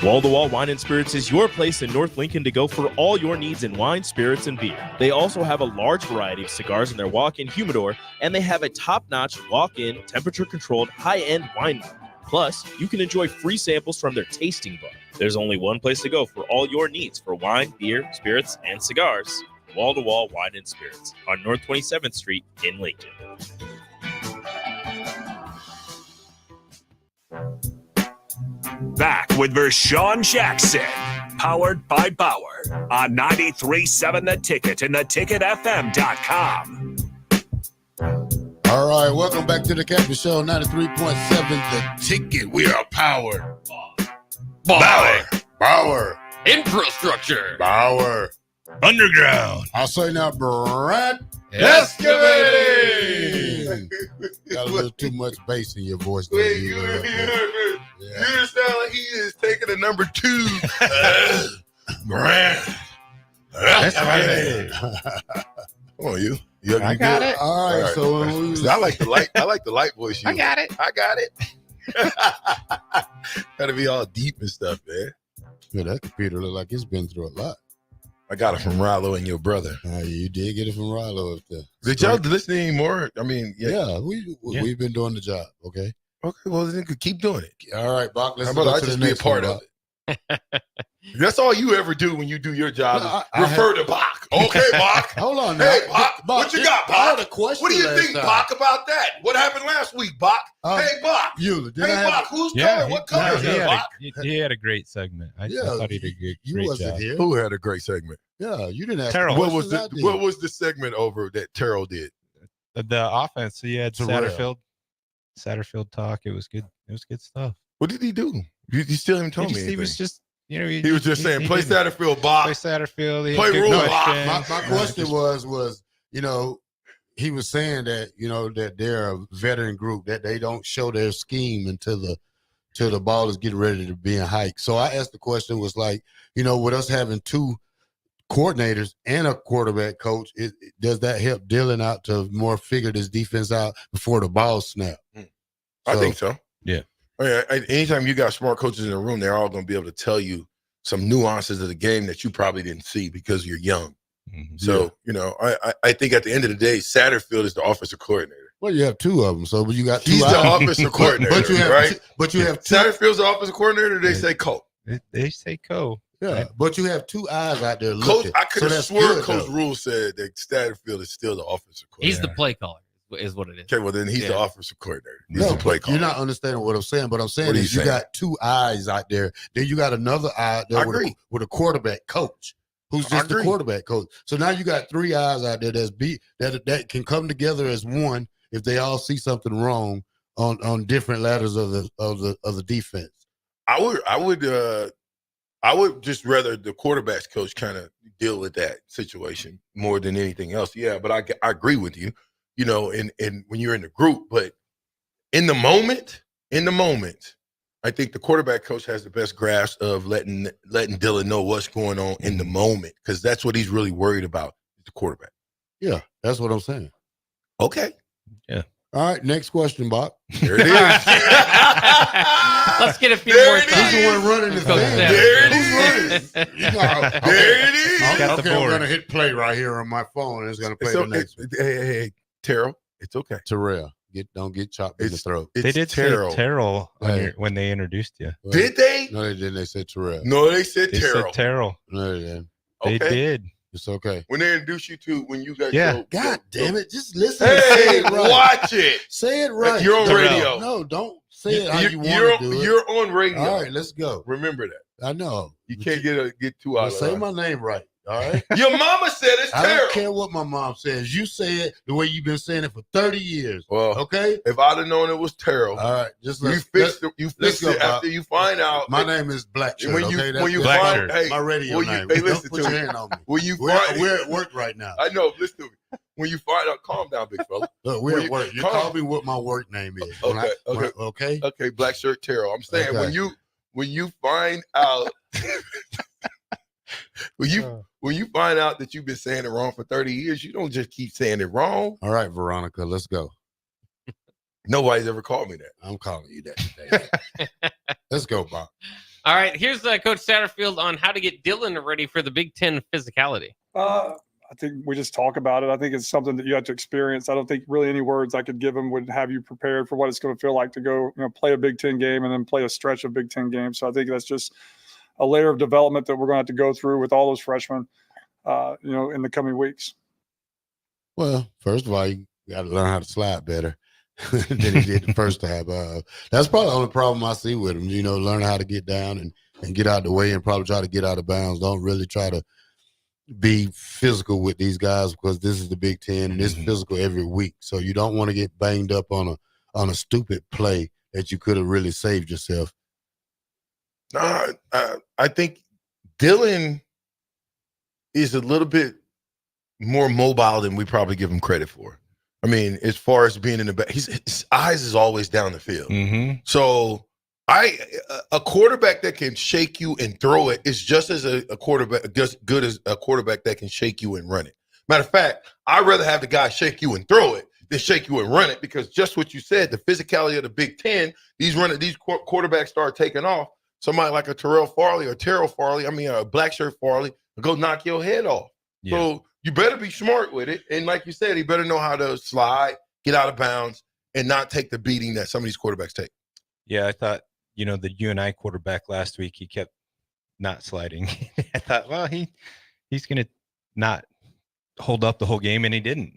Wall-to-Wall Wine & Spirits is your place in North Lincoln to go for all your needs in wine, spirits, and beer. They also have a large variety of cigars in their walk-in humidor, and they have a top-notch walk-in, temperature-controlled, high-end wine bar. Plus, you can enjoy free samples from their tasting bar. There's only one place to go for all your needs for wine, beer, spirits, and cigars. Wall-to-Wall Wine & Spirits on North 27th Street in Lincoln. Back with Vershawn Jackson, powered by Bauer on 93.7 The Ticket and theticketfm.com. All right, welcome back to the Captain Show, 93.7 The Ticket. We are powered. Bauer. Infrastructure. Bauer. Underground. I'll say now, Brad. Excavating. Got a little too much bass in your voice. Wait, you sound like he is taking a number 2. Brad. Excavating. Come on, you. I got it. All right, so when we I like the light voice. I got it. Gotta be all deep and stuff, man. Yeah, that computer look like it's been through a lot. I got it from Rallo and your brother. You did get it from Rallo up there. Did y'all listen anymore? I mean, we've been doing the job. Okay, well then keep doing it. All right, Bach. Let's How about I just be a part of it? That's all you ever do when you do your job. Refer to Bach. Okay, Bach. Hold on now. Hey, Bach. What you got, Bach? I had a question. What do you think, time. Bach, about that? What happened last week, Bach? Hey, Bach. Bach, whose color? What color is it, Bach? He had a great segment. I thought he did a great job. Here. Who had a great segment? Yeah, you didn't ask. Terrell. What was the segment over that Terrell did? The offense. So you had Satterfield talk. It was good. It was good stuff. What did he do? You still haven't told me anything. He was just, he was just saying, play Satterfield, Bach. Play Satterfield. Play rule, Bach. My question was, he was saying that, that they're a veteran group, that they don't show their scheme until the ball is getting ready to be in hike. So I asked the question was like, with us having 2 coordinators and a quarterback coach, does that help Dylan out to more figure this defense out before the ball snap? I think so. Yeah. Anytime you got smart coaches in the room, they're all going to be able to tell you some nuances of the game that you probably didn't see because you're young. Mm-hmm. So, I think at the end of the day, Satterfield is the offensive coordinator. Well, you have 2 of them, so you got 2. He's the offensive coordinator, but you have, right? But you have 2. Satterfield's the offensive coordinator. Or they say co. They say co. Yeah, but you have 2 eyes out there looking. I could have sworn Coach Rule said that Satterfield is still the offensive coordinator. He's the play caller, is what it is. Okay, well then he's the offensive coordinator. He's the play caller. You're not understanding what I'm saying. But I'm saying is you got 2 eyes out there. Then you got another eye out there with a quarterback coach. who's just the quarterback coach. So now you got 3 eyes out there that can come together as one if they all see something wrong on different ladders of the defense. I would just rather the quarterback's coach kind of deal with that situation more than anything else. Yeah, but I agree with you, and when you're in the group, but in the moment, I think the quarterback coach has the best grasp of letting Dylan know what's going on in the moment, because that's what he's really worried about, the quarterback. Yeah, that's what I'm saying. Okay. Yeah. All right, next question, Bob. There it is. Let's get a few more times. He's the one running the thing. There it is. There it is. Okay, I'm going to hit play right here on my phone, and it's going to play the next one. Hey, Terrell, it's okay. Terrell, don't get chopped in the throat. They did Terrell. say Terrell when they introduced you. Did they? No, they didn't. They said Terrell. No, they said They Terrell. said Terrell. No, they didn't. They did. It's okay. When they introduce you to, when you guys Yeah. God damn it. Just listen. Hey, say it right. watch it. Say it right. You're on radio. No, don't say it how you want to do it. You're on radio. All right, let's go. Remember that. I know. You can't get too out of Say line. my name right. All right. Your mama said it's I Terrell. don't care what my mom says. You say it the way you've been saying it for 30 years. Well, okay. If I'd have known it was Terrell, All right. Just you fixed it after you find out. My name is Blackshirt. When you Black find, Shirt. hey, my radio when name. Hey, Don't listen put to your me. hand on me. When you We're at work right now. I know. Listen to me. When you find out, calm down, big fella. Look, we're at work. You call me what my work name is. Okay. Black Shirt Terrell. I'm saying Okay. when you find out when you find out that you've been saying it wrong for 30 years, you don't just keep saying it wrong. All right, Veronica, let's go. Nobody's ever called me that. I'm calling you that today. Let's go, Bob. All right, here's Coach Satterfield on how to get Dylan ready for the Big Ten physicality. I think we just talk about it. I think it's something that you have to experience. I don't think really any words I could give him would have you prepared for what it's going to feel like to go, play a Big Ten game and then play a stretch of Big Ten games. So I think that's just a layer of development that we're going to have to go through with all those freshmen, in the coming weeks. Well, first of all, you got to learn how to slide better than he did the first time. That's probably the only problem I see with him. Learn how to get down and get out of the way and probably try to get out of bounds. Don't really try to be physical with these guys because this is the Big Ten and it's physical every week. So you don't want to get banged up on a stupid play that you could have really saved yourself. I think Dylan is a little bit more mobile than we probably give him credit for. I mean, as far as being in the back, his eyes is always down the field. Mm-hmm. So a quarterback that can shake you and throw it is just as a quarterback, just good as a quarterback that can shake you and run it. Matter of fact, I'd rather have the guy shake you and throw it than shake you and run it, because just what you said, the physicality of the Big Ten, these quarterbacks start taking off. Somebody like a Terrell Farley or Terrell Farley, a Black Shirt Farley, will go knock your head off. Yeah. So you better be smart with it. And like you said, he better know how to slide, get out of bounds, and not take the beating that some of these quarterbacks take. Yeah, I thought, the UNI quarterback last week, he kept not sliding. I thought, well, he's going to not hold up the whole game, and he didn't,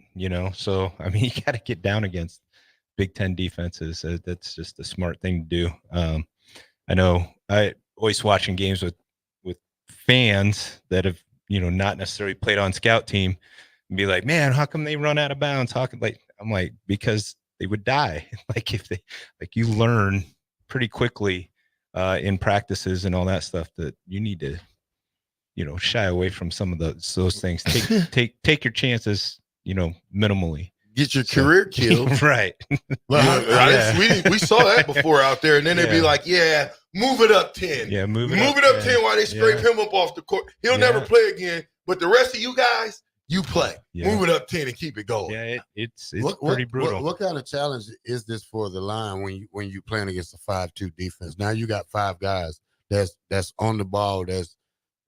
So, you got to get down against Big Ten defenses. That's just a smart thing to do. I know I always watching games with fans that have, not necessarily played on scout team and be like, man, how come they run out of bounds? I'm like, because they would die. You learn pretty quickly in practices and all that stuff that you need to, shy away from some of those things. Take your chances, minimally. Get your career killed. Right. Well, we saw that before out there. And then they'd be like, yeah, move it up 10. Yeah, move it up 10 while they scrape him up off the court. He'll never play again. But the rest of you guys, you play. Yeah. Move it up 10 and keep it going. Yeah, it's pretty brutal. What kind of challenge is this for the line when you playing against a 5-2 defense? Now you got 5 guys that's on the ball,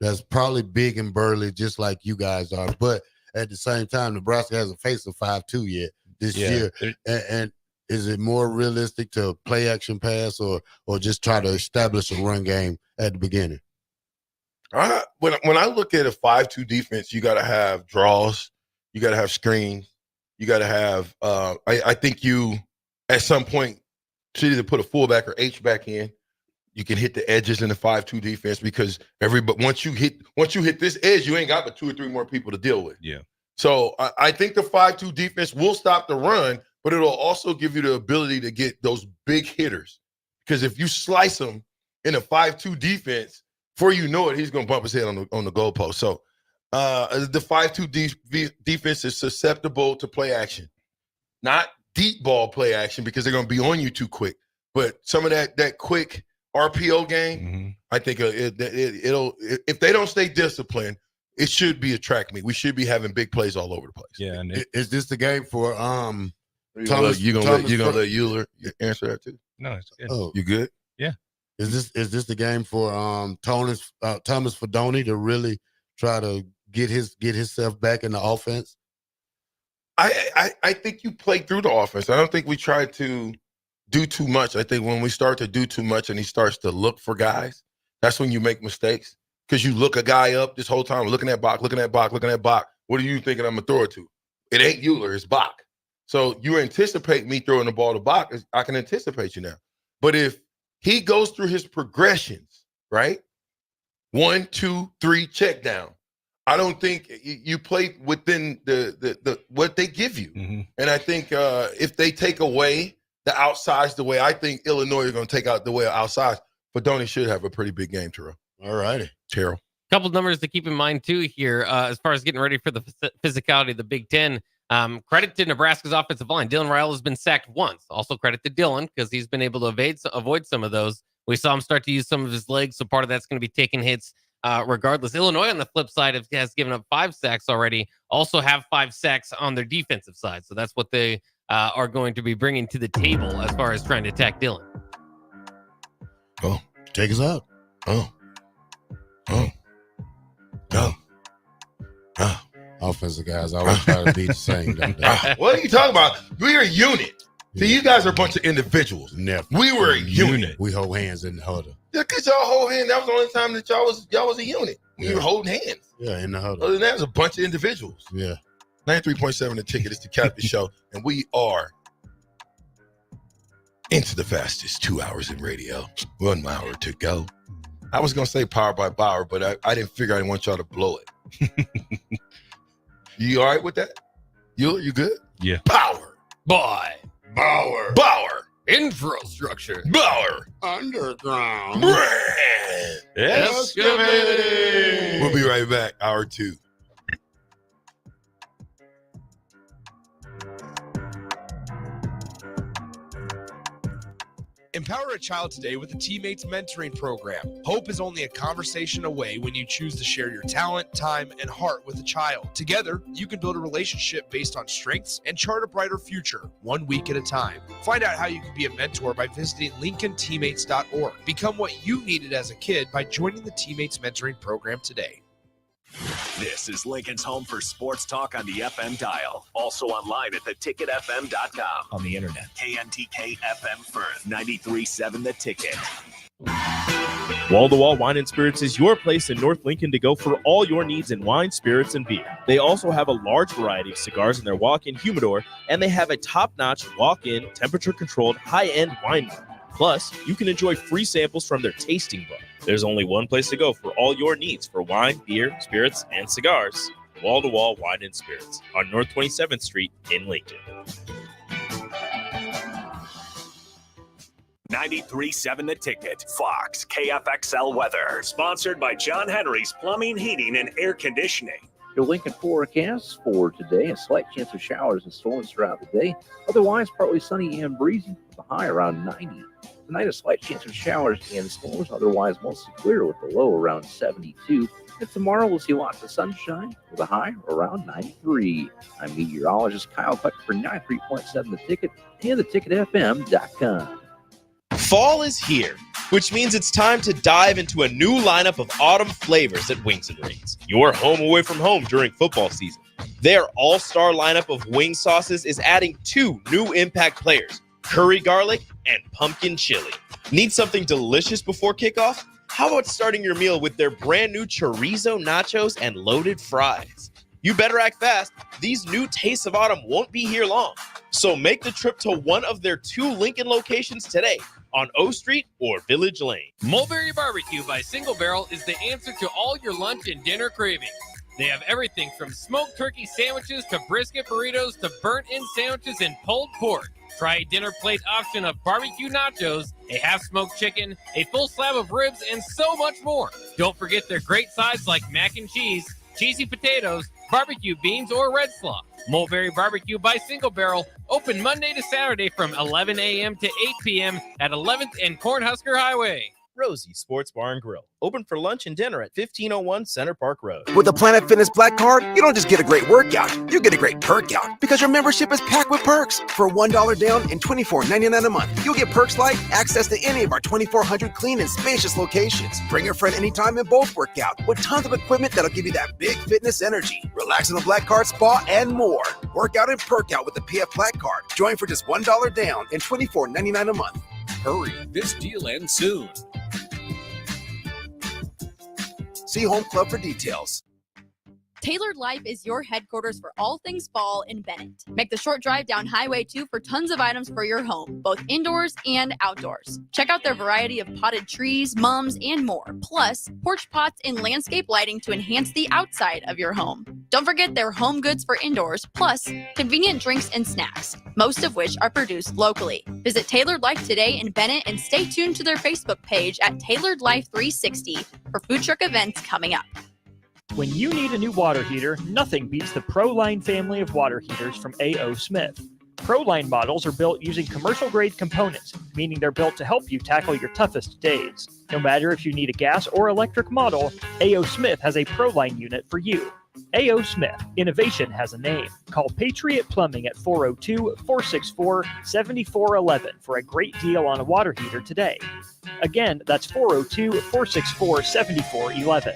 that's probably big and burly, just like you guys are. But at the same time, Nebraska hasn't faced a 5-2 yet this year. And is it more realistic to play action pass or just try to establish a run game at the beginning? When I look at a 5-2 defense, you got to have draws, you got to have screens, you got to have. I think you at some point should either put a fullback or H back in. you can hit the edges in the 5-2 defense because once you hit this edge, you ain't got but 2 or 3 more people to deal with. Yeah. So I think the 5-2 defense will stop the run, but it'll also give you the ability to get those big hitters. Because if you slice him in a 5-2 defense, before you know it, he's going to bump his head on the goalpost. So the 5-2 defense is susceptible to play action, not deep ball play action because they're going to be on you too quick. But some of that quick RPO game, I think it'll if they don't stay disciplined, it should be a track meet. We should be having big plays all over the place. Yeah, and is this the game for Thomas? You gonna let Euler answer that too? No, it's good. Oh, You good? Yeah. Is this the game for Thomas Fedoni to really try to get himself back in the offense? I think you played through the offense. I don't think we tried to do too much. I think when we start to do too much and he starts to look for guys, that's when you make mistakes. Because you look a guy up this whole time, looking at Bach. What are you thinking I'm going to throw it to? It ain't Euler, it's Bach. So you anticipate me throwing the ball to Bach. I can anticipate you now. But if he goes through his progressions, right? 1, 2, 3, check down. I don't think you play within the what they give you. And I think if they take away the outsize the way I think Illinois are going to take out the way of outsize, Fedoni should have a pretty big game, Terrell. All righty. Terrell. Couple numbers to keep in mind too here as far as getting ready for the physicality of the Big Ten. Credit to Nebraska's offensive line. Dylan Raiola has been sacked once. Also credit to Dylan because he's been able to avoid some of those. We saw him start to use some of his legs, so part of that's going to be taking hits regardless. Illinois on the flip side has given up 5 sacks already. Also have 5 sacks on their defensive side, so that's what they are going to be bringing to the table as far as trying to attack Dylan. Oh, take us out. Oh. Offensive guys always try to be the same. What are you talking about? We're a unit. See, you guys are a bunch of individuals. Never. We were a unit. We hold hands in the huddle. Yeah, because y'all hold hands. That was the only time that y'all was a unit. You were holding hands. Yeah, in the huddle. Other than that, it was a bunch of individuals. Yeah. 93.7 The Ticket is the Captain Show, and we are into the fastest 2 hours in radio. 1 hour to go. I was going to say Powered by Bauer, but I didn't figure I didn't want y'all to blow it. You all right with that? You good? Yeah. Power. Boy. Bauer. Infrastructure. Bauer. Underground. Brand. Excavating. We'll be right back. Hour 2. Empower a child today with the Teammates Mentoring Program. Hope is only a conversation away when you choose to share your talent, time, and heart with a child. Together, you can build a relationship based on strengths and chart a brighter future, 1 week at a time. Find out how you can be a mentor by visiting LincolnTeammates.org. Become what you needed as a kid by joining the Teammates Mentoring Program today. This is Lincoln's home for sports talk on the FM dial. Also online at theticketfm.com. On the internet. KNTK FM Firth, 93.7 The Ticket. Wall to Wall Wine and Spirits is your place in North Lincoln to go for all your needs in wine, spirits, and beer. They also have a large variety of cigars in their walk-in humidor, and they have a top-notch walk-in, temperature-controlled, high-end wine bar. Plus, you can enjoy free samples from their tasting book. There's only one place to go for all your needs for wine, beer, spirits, and cigars. Wall to Wall Wine and Spirits on North 27th Street in Lincoln. 93.7 The Ticket. Fox KFXL weather. Sponsored by John Henry's Plumbing, Heating, and Air Conditioning. Your Lincoln forecast for today, a slight chance of showers and storms throughout the day. Otherwise, partly sunny and breezy with a high around 90. Tonight, a slight chance of showers and storms. Otherwise, mostly clear with a low around 72. And tomorrow, we'll see lots of sunshine with a high around 93. I'm meteorologist Kyle Cluck for 93.7 The Ticket and theticketfm.com. Fall is here, which means it's time to dive into a new lineup of autumn flavors at Wings and Rings. Your home away from home during football season. Their all-star lineup of wing sauces is adding 2 new impact players, curry garlic and pumpkin chili. Need something delicious before kickoff? How about starting your meal with their brand new chorizo nachos and loaded fries? You better act fast. These new tastes of autumn won't be here long. So make the trip to one of their 2 Lincoln locations today on O Street or Village Lane. Mulberry Barbecue by Single Barrel is the answer to all your lunch and dinner cravings. They have everything from smoked turkey sandwiches to brisket burritos to burnt-in sandwiches and pulled pork. Try a dinner plate option of barbecue nachos, a half-smoked chicken, a full slab of ribs, and so much more. Don't forget their great sides like mac and cheese, cheesy potatoes, barbecue beans, or red slaw. Mulberry Barbecue by Single Barrel, open Monday to Saturday from 11 a.m. to 8 p.m. at 11th and Cornhusker Highway. Rosie Sports Bar and Grill, open for lunch and dinner at 1501 Center Park Road. With the Planet Fitness Black Card, you don't just get a great workout, you get a great perk out because your membership is packed with perks. For $1 down and $24.99 a month, you'll get perks like access to any of our 2,400 clean and spacious locations. Bring your friend anytime and both work out with tons of equipment that'll give you that big fitness energy. Relax in the Black Card spa and more. Work out and perk out with the PF Black Card. Join for just $1 down and $24.99 a month. Hurry, this deal ends soon. See Home Club for details. Tailored Life is your headquarters for all things fall in Bennett. Make the short drive down Highway 2 for tons of items for your home, both indoors and outdoors. Check out their variety of potted trees, mums, and more. Plus, porch pots and landscape lighting to enhance the outside of your home. Don't forget their home goods for indoors, plus convenient drinks and snacks, most of which are produced locally. Visit Tailored Life today in Bennett and stay tuned to their Facebook page at Tailored Life 360 for food truck events coming up. When you need a new water heater, nothing beats the ProLine family of water heaters from A.O. Smith. ProLine models are built using commercial-grade components, meaning they're built to help you tackle your toughest days. No matter if you need a gas or electric model, A.O. Smith has a ProLine unit for you. A.O. Smith, innovation has a name. Call Patriot Plumbing at 402-464-7411 for a great deal on a water heater today. Again, that's 402-464-7411.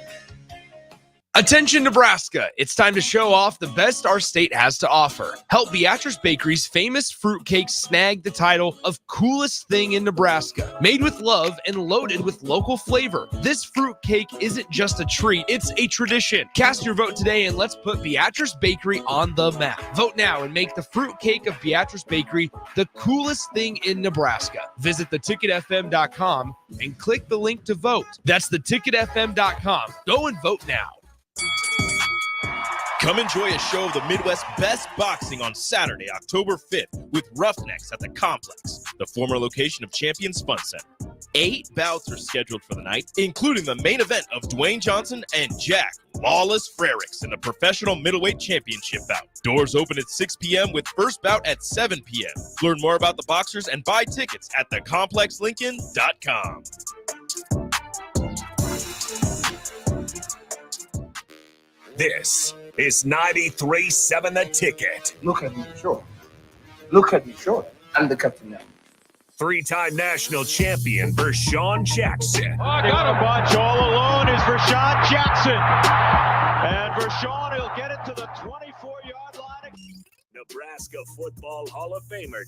Attention Nebraska, it's time to show off the best our state has to offer. Help Beatrice Bakery's famous fruitcake snag the title of coolest thing in Nebraska. Made with love and loaded with local flavor. This fruitcake isn't just a treat, it's a tradition. Cast your vote today and let's put Beatrice Bakery on the map. Vote now and make the fruitcake of Beatrice Bakery the coolest thing in Nebraska. Visit theticketfm.com and click the link to vote. That's theticketfm.com. Go and vote now. Come enjoy a show of the Midwest's best boxing on Saturday, October 5th with Roughnecks at the Complex, the former location of Champions Fun Center. 8 bouts are scheduled for the night, including the main event of Dwayne Johnson and Jack Lawless Frericks in the professional middleweight championship bout. Doors open at 6 p.m. with first bout at 7 p.m. Learn more about the boxers and buy tickets at thecomplexlincoln.com. This is 93.7 The Ticket. Look at me, sure. Look at me, sure. I'm the captain now. 3-time national champion Vershawn Jackson. Oh, I got a bunch all alone is Vershawn Jackson. And Vershawn, he'll get it to the 24-yard line. Nebraska Football Hall of Famer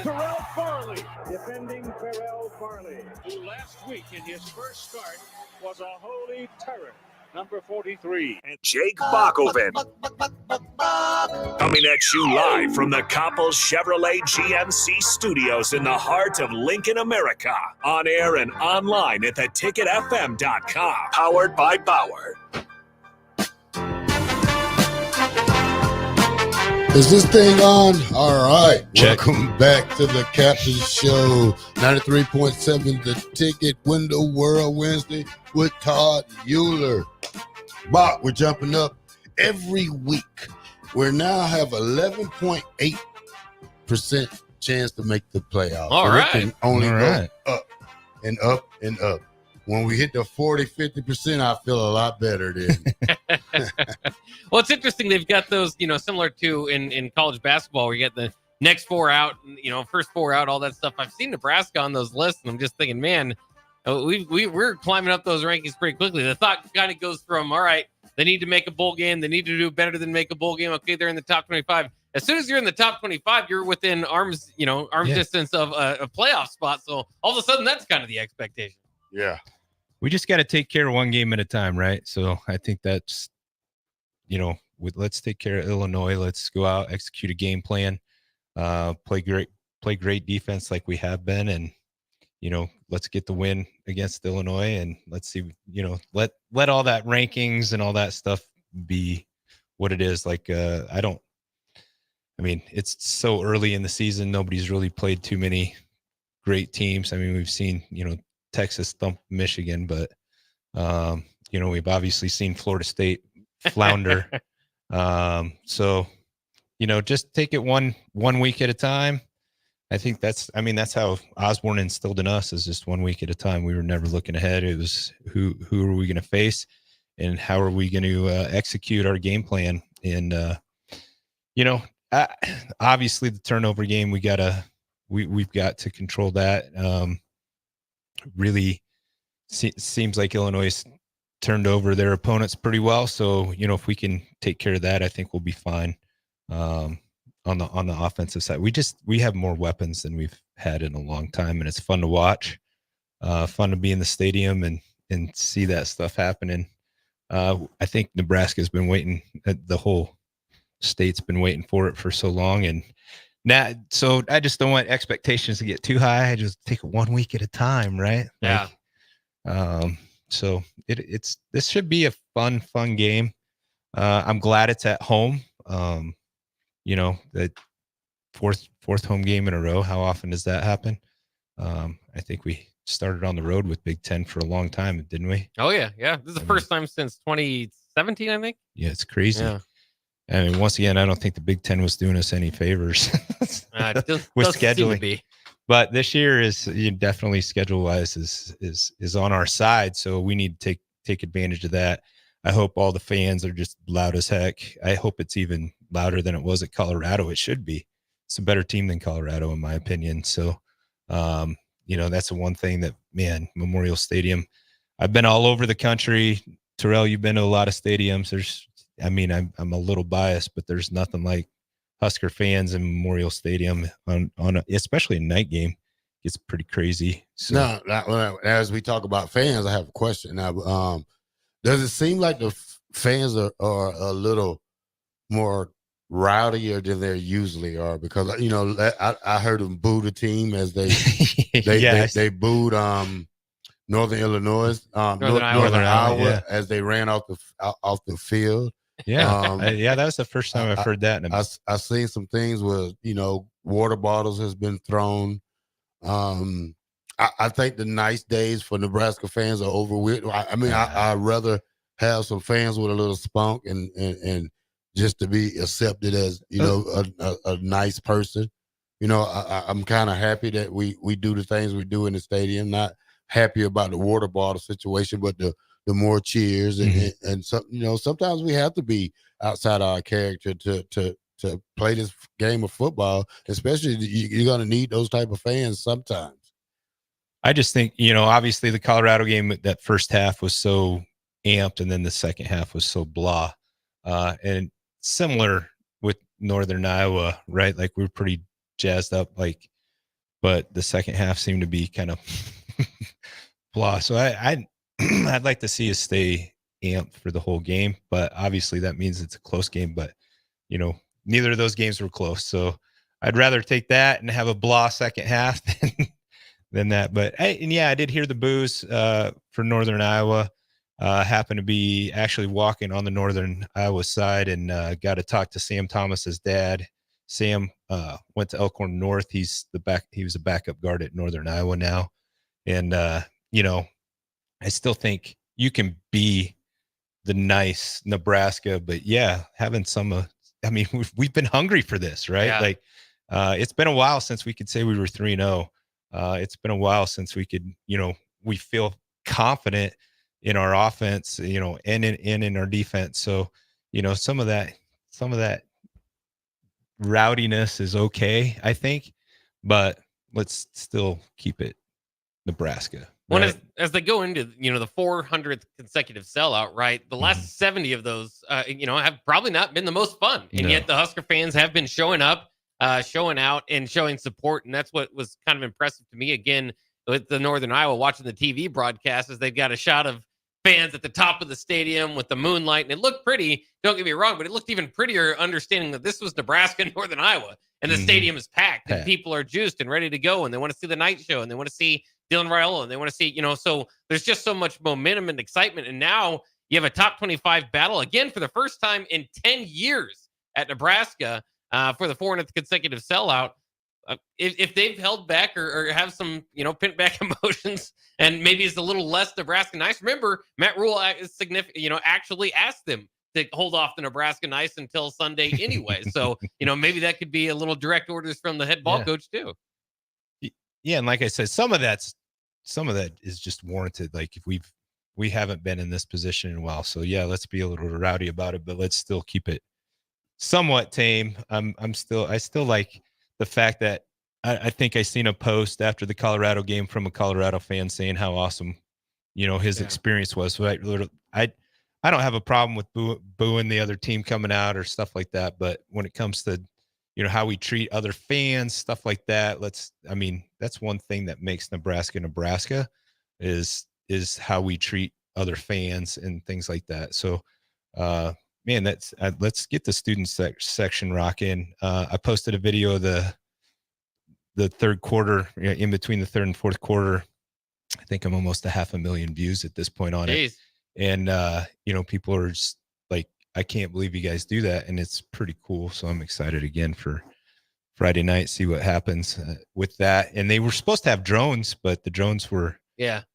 Terrell Farley, defending Terrell Farley, who last week in his first start was a holy terror. Number 43. And Jake Bakoven. Coming at you live from the Coppels Chevrolet GMC studios in the heart of Lincoln, America. On air and online at theticketfm.com. Powered by Bauer. Is this thing on? All right. Check. Welcome back to the Captain Show. 93.7 The Ticket Window World Wednesday with Todd Euler. Bach, we're jumping up every week. We now have 11.8% chance to make the playoffs. All right. It can only go up and up and up. When we hit the 40, 50%, I feel a lot better then. Well, it's interesting. They've got those, similar to in college basketball, where you get the next 4 out, first 4 out, all that stuff. I've seen Nebraska on those lists, and I'm just thinking, man, we're climbing up those rankings pretty quickly. The thought kind of goes from, all right, they need to make a bowl game. They need to do better than make a bowl game. Okay, they're in the top 25. As soon as you're in the top 25, you're within arm's distance of a playoff spot. So all of a sudden, that's kind of the expectation. Yeah. We just got to take care of one game at a time, right? So I think that's let's take care of Illinois. Let's go out, execute a game plan, play great defense like we have been, and let's get the win against Illinois, and let's see, let all that rankings and all that stuff be what it is. Like, it's so early in the season. Nobody's really played too many great teams. I mean, we've seen, Texas thump Michigan, but, we've obviously seen Florida State flounder. So, just take it one week at a time. I think that's how Osborne instilled in us, is just 1 week at a time. We were never looking ahead. It was who are we going to face and how are we going to execute our game plan? And, obviously the turnover game, we've got to control that. Really seems like Illinois turned over their opponents pretty well. So, if we can take care of that, I think we'll be fine. On the offensive side, we have more weapons than we've had in a long time, and it's fun to watch, fun to be in the stadium and see that stuff happening. I think Nebraska's been waiting, the whole state's been waiting for it for so long, and now, so I just don't want expectations to get too high. I just take it 1 week at a time, right? Yeah. So this should be a fun game. I'm glad it's at home. The fourth home game in a row. How often does that happen? I think we started on the road with Big Ten for a long time, didn't we? Oh yeah. This is the first time since 2017, I think. Yeah, it's crazy. Yeah. I mean, once again, I don't think the Big Ten was doing us any favors with scheduling. But this year is definitely schedule-wise is on our side, so we need to take advantage of that. I hope all the fans are just loud as heck. I hope it's even louder than it was at Colorado. It should be. It's a better team than Colorado, in my opinion. So, that's the one thing that, man, Memorial Stadium. I've been all over the country. Terrell, you've been to a lot of stadiums. I'm a little biased, but there's nothing like Husker fans in Memorial Stadium especially a night game. It's pretty crazy. So. Now, as we talk about fans, I have a question. Now, does it seem like the fans are a little more rowdier than they usually are? Because I heard them boo the team as they they booed Northern Illinois, Northern Iowa as they ran off the field. Yeah, that was the first time I've heard that. I've seen some things where water bottles has been thrown. I think the nice days for Nebraska fans are over with. I'd rather have some fans with a little spunk and just to be accepted as a nice person. I'm kind of happy that we do the things we do in the stadium. Not happy about the water bottle situation, but the more cheers and sometimes we have to be outside our character to play this game of football. Especially you're going to need those type of fans sometimes. I just think obviously the Colorado game, that first half was so amped, and then the second half was so blah. And similar with Northern Iowa, right? Like we were pretty jazzed up, but the second half seemed to be kind of blah. So I'd like to see us stay amped for the whole game, but obviously that means it's a close game. But neither of those games were close, so I'd rather take that and have a blah second half than that. But I did hear the boos for Northern Iowa. Happened to be actually walking on the Northern Iowa side and got to talk to Sam Thomas's dad. Sam went to Elkhorn North. He was a backup guard at Northern Iowa now. And, I still think you can be the nice Nebraska, but having some, we've been hungry for this, right? Yeah. It's been a while since we could say we were 3-0. It's been a while since we could, we feel confident in our offense, and in our defense. So, some of that rowdiness is okay, I think, but let's still keep it Nebraska. Right? As they go into, the 400th consecutive sellout, right? The last 70 of those, have probably not been the most fun. And yet the Husker fans have been showing up, showing out, and showing support. And that's what was kind of impressive to me, again, with the Northern Iowa, watching the TV broadcast, is they've got a shot of fans at the top of the stadium with the moonlight, and it looked pretty. Don't get me wrong, but it looked even prettier understanding that this was Nebraska and Northern Iowa, and the stadium is packed, and people are juiced and ready to go, and they want to see the night show, and they want to see Dylan Raiola, and they want to see, so there's just so much momentum and excitement, and now you have a top 25 battle again for the first time in 10 years at Nebraska for the 400th consecutive sellout. If they've held back or have some, pent back emotions and maybe is a little less Nebraska nice. Remember, Matt Rule is significant, actually asked them to hold off the Nebraska nice until Sunday anyway. So, maybe that could be a little direct orders from the head ball coach too. Yeah. And like I said, some of that is just warranted. Like if we haven't been in this position in a while. So yeah, let's be a little rowdy about it, but let's still keep it somewhat tame. I still like the fact that I think I seen a post after the Colorado game from a Colorado fan saying how awesome, his experience was. So I don't have a problem with booing the other team coming out or stuff like that. But when it comes to, how we treat other fans, stuff like that, that's one thing that makes Nebraska is how we treat other fans and things like that. So, man, that's let's get the student section rocking. I posted a video of the third quarter, in between the third and fourth quarter. I think I'm almost 500,000 views at this point on it. And, people are just like, I can't believe you guys do that. And it's pretty cool. So I'm excited again for Friday night, see what happens with that. And they were supposed to have drones, but the drones were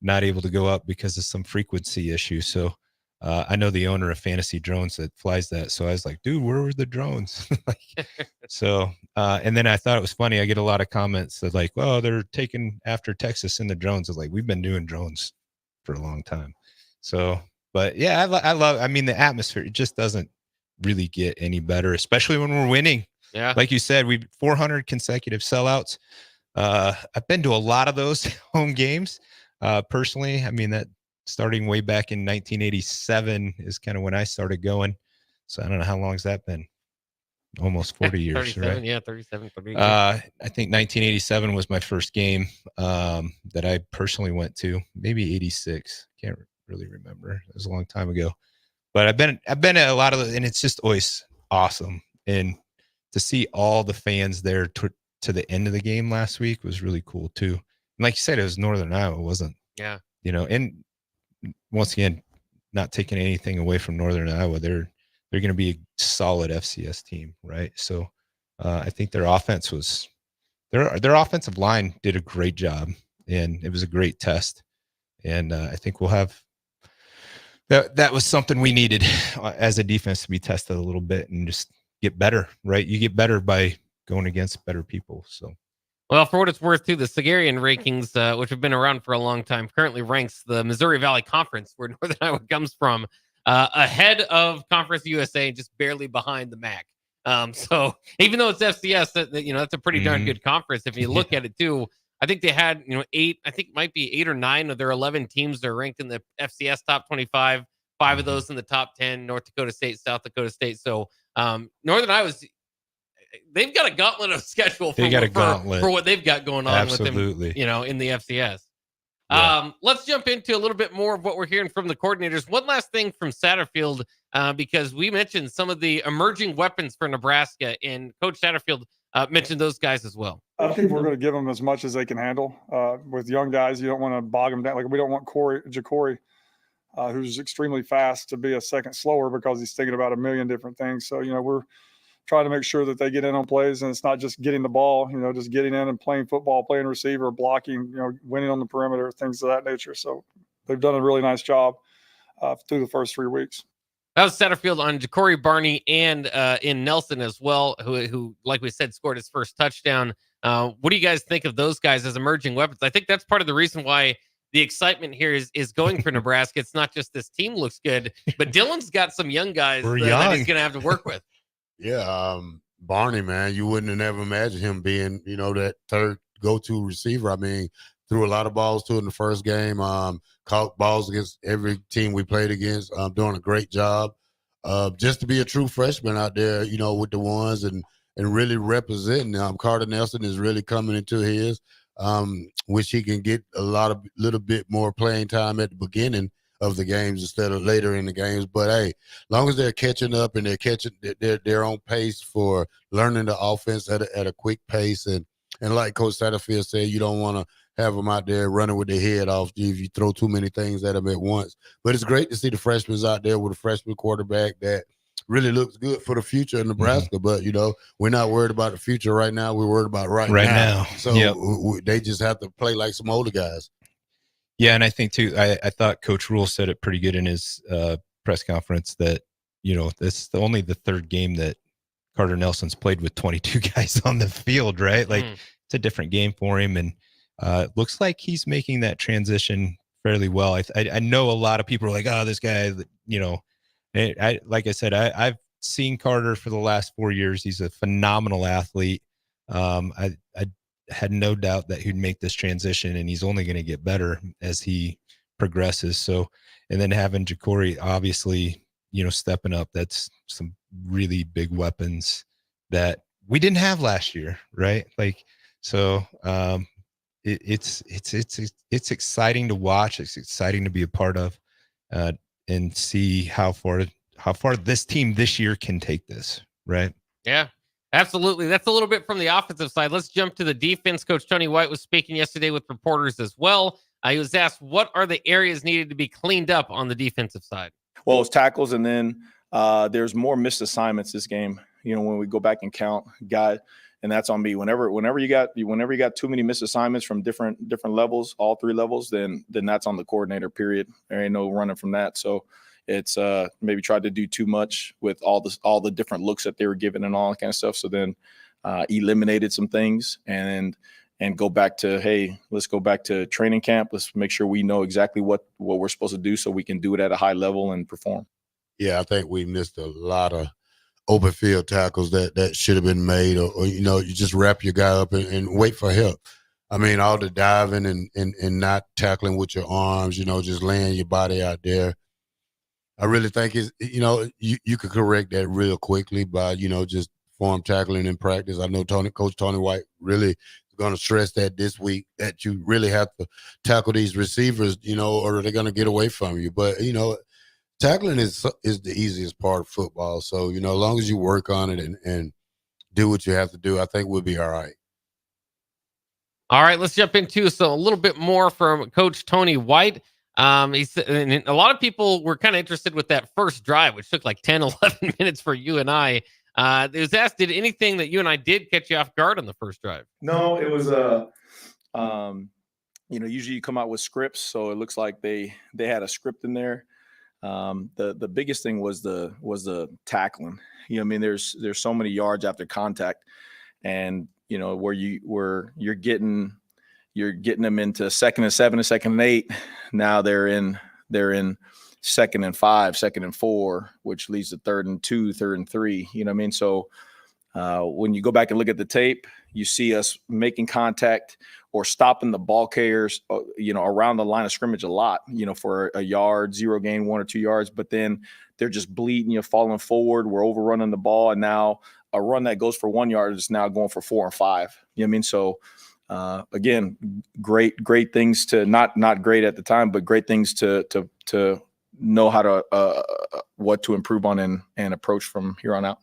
not able to go up because of some frequency issue. So I know the owner of Fantasy Drones that flies that. So I was like, dude, where were the drones? And then I thought it was funny. I get a lot of comments that like, well, they're taking after Texas in the drones. I was like, we've been doing drones for a long time. So, but yeah, I love, the atmosphere, it just doesn't really get any better, especially when we're winning. Yeah. Like you said, 400 consecutive sellouts. I've been to a lot of those home games. Personally, that starting way back in 1987 is kind of when I started going. So I don't know how long has that been. Almost 40 years, 37, right? Yeah, 37. 40 years. I think 1987 was my first game that I personally went to. Maybe 86. Can't really remember. It was a long time ago. But I've been at a lot of and it's just always awesome. And to see all the fans there to the end of the game last week was really cool too. And like you said, it was Northern Iowa, wasn't? Yeah. And once again, not taking anything away from Northern Iowa, they're going to be a solid FCS team, right? So I think their offense was their offensive line did a great job, and it was a great test. And I think we'll have that was something we needed as a defense to be tested a little bit and just get better, right? You get better by going against better people. So. Well, for what it's worth, too, the Sagarian rankings, which have been around for a long time, currently ranks the Missouri Valley Conference, where Northern Iowa comes from, ahead of Conference USA, just barely behind the MAC. So even though it's FCS, that's a pretty darn good conference. If you look at it, too, I think they had, 8, I think it might be 8 or 9 of their 11 teams that are ranked in the FCS top 25, 5 of those in the top 10, North Dakota State, South Dakota State. So Northern Iowa's, they've got a gauntlet of schedule for what they've got going on with them, in the FCS. Yeah. Let's jump into a little bit more of what we're hearing from the coordinators. One last thing from Satterfield, because we mentioned some of the emerging weapons for Nebraska, and Coach Satterfield mentioned those guys as well. I think we're going to give them as much as they can handle. With young guys, you don't want to bog them down. Like we don't want Ja'Cory, who's extremely fast, to be a second slower because he's thinking about a million different things. So, we're try to make sure that they get in on plays, and it's not just getting the ball, just getting in and playing football, playing receiver, blocking, winning on the perimeter, things of that nature. So they've done a really nice job through the first 3 weeks. That was Satterfield on Ja'Cory Barney and in Nelson as well, who, like we said, scored his first touchdown. What do you guys think of those guys as emerging weapons? I think that's part of the reason why the excitement here is going for Nebraska. It's not just this team looks good, but Dylan's got some young guys that he's going to have to work with. Yeah, Barney, man, you wouldn't have never imagined him being, that third go-to receiver. Threw a lot of balls to in the first game, caught balls against every team we played against, doing a great job. Just to be a true freshman out there, with the ones and really representing. Carter Nelson is really coming into his, which he can get a little bit more playing time at the beginning. of the games instead of later in the games. But hey, long as they're catching up and they're catching their own pace for learning the offense at a quick pace, and like Coach Satterfield said, you don't want to have them out there running with their head off if you throw too many things at them at once. But it's great to see the freshmen out there with a freshman quarterback that really looks good for the future in Nebraska. But, we're not worried about the future right now. We're worried about right now. So they just have to play like some older guys. Yeah, and I think, too, I thought Coach Rule said it pretty good in his press conference that, this is only the third game that Carter Nelson's played with 22 guys on the field, right? Like, it's a different game for him, and looks like he's making that transition fairly well. I know a lot of people are like, oh, this guy, like I said, I've seen Carter for the last 4 years. He's a phenomenal athlete. I had no doubt that he'd make this transition, and he's only going to get better as he progresses. So, and then having Ja'Cory, obviously, stepping up, that's some really big weapons that we didn't have last year, right? Like, so it's exciting to watch. It's exciting to be a part of, and see how far this team this year can take this, right? Yeah, absolutely. That's a little bit from the offensive side. Let's jump to the defense. Coach Tony White was speaking yesterday with reporters as well. He was asked, what are the areas needed to be cleaned up on the defensive side? Well, it's tackles, and then there's more missed assignments this game. When we go back and count, and that's on me. Whenever you got too many missed assignments from different levels, all three levels, then that's on the coordinator. Period. There ain't no running from that. So it's maybe tried to do too much with all the different looks that they were given and all that kind of stuff. So then eliminated some things and go back to, hey, let's go back to training camp. Let's make sure we know exactly what we're supposed to do so we can do it at a high level and perform. Yeah, I think we missed a lot of open field tackles that should have been made, or you just wrap your guy up and wait for help. I mean, all the diving and not tackling with your arms, just laying your body out there. I really think you could correct that real quickly by, just form tackling in practice. I know Coach Tony White really is going to stress that this week, that you really have to tackle these receivers, or they're going to get away from you. But, tackling is the easiest part of football. So, as long as you work on it and do what you have to do, I think we'll be all right. All right, let's jump into a little bit more from Coach Tony White. He said, and a lot of people were kind of interested with that first drive, which took like 10, 11 minutes for you and I. It was asked, did anything that you and I did catch you off guard on the first drive? No, it was usually you come out with scripts, so it looks like they had a script in there. The biggest thing was the tackling. There's so many yards after contact, and where you're getting them into 2nd and 7 and 2nd and 8. Now they're in 2nd and 5, 2nd and 4, which leads to 3rd and 2, 3rd and 3. So when you go back and look at the tape, you see us making contact or stopping the ball carriers, around the line of scrimmage a lot, for a yard, 0 gain, 1 or 2 yards, but then they're just bleeding, falling forward. We're overrunning the ball. And now a run that goes for 1 yard is now going for 4 and 5. So, again, great things to not great at the time, but great things to know how to, what to improve on and approach from here on out.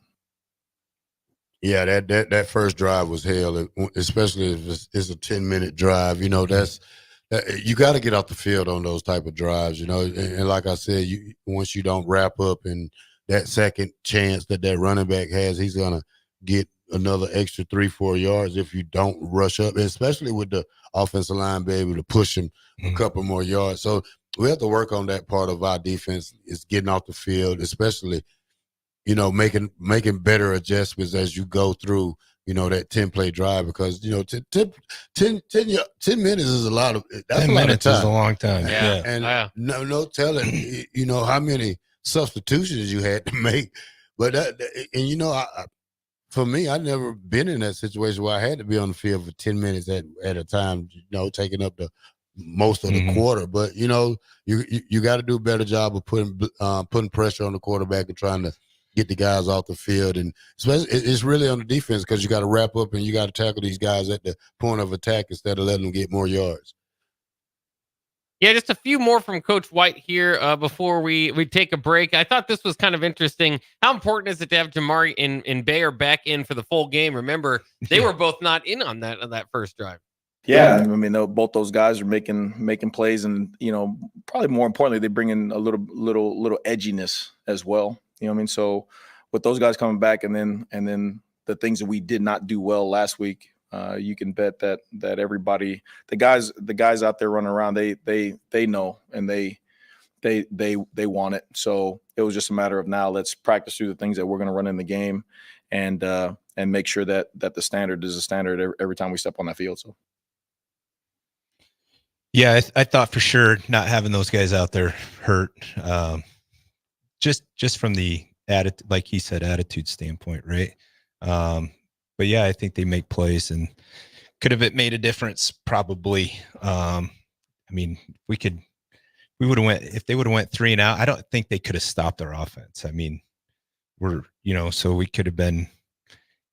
Yeah, that first drive was hell, especially if it's a 10-minute drive. That's you got to get off the field on those type of drives. And like I said, once you don't wrap up, and that second chance that running back has, he's gonna get another extra 3-4 yards if you don't rush up, and especially with the offensive line be able to push him a couple more yards. So we have to work on that part of our defense, is getting off the field, especially. Making better adjustments as you go through, that 10-play drive, because, 10 minutes is a lot of, that's 10 a lot minutes of time. is a long time. Yeah. And no telling, how many substitutions you had to make. But for me, I've never been in that situation where I had to be on the field for 10 minutes at a time, taking up the most of the quarter. But, you got to do a better job of putting pressure on the quarterback and trying to get the guys off the field. And especially, it's really on the defense, because you got to wrap up and you got to tackle these guys at the point of attack instead of letting them get more yards. Yeah, just a few more from Coach White here before we take a break. I thought this was kind of interesting. How important is it to have Jamari and Bayer back in for the full game? Remember, they were both not in on that first drive. Yeah, I mean, both those guys are making plays, and probably more importantly, they bring in a little edginess as well. You know what I mean? So with those guys coming back, and then the things that we did not do well last week, you can bet that everybody, the guys out there running around, they know, and they want it. So it was just a matter of now let's practice through the things that we're going to run in the game, and make sure that the standard is a standard every time we step on that field. So. Yeah, I thought for sure not having those guys out there hurt. Just from the attitude, like he said, attitude standpoint, right? But yeah, I think they make plays, and could have it made a difference? Probably. I mean, we would have if they would have went 3 and out. I don't think they could have stopped our offense. I mean, so we could have been,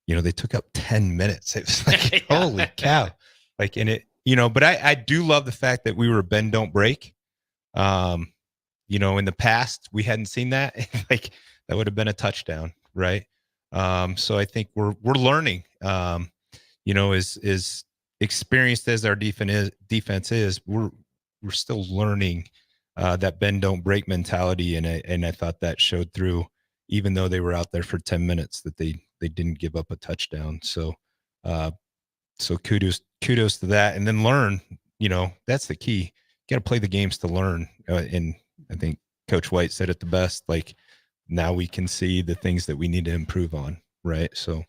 they took up 10 minutes. It was like, holy cow! Like, and it. But I do love the fact that we were bend, don't break. In the past, we hadn't seen that. Like, that would have been a touchdown, right? So I think we're learning, as experienced as our defense is, we're still learning that bend, don't break mentality. And I thought that showed through, even though they were out there for 10 minutes, that they didn't give up a touchdown. So kudos to that, and then learn. That's the key. You got to play the games to learn. And I think Coach White said it the best. Like, now we can see the things that we need to improve on, right? So,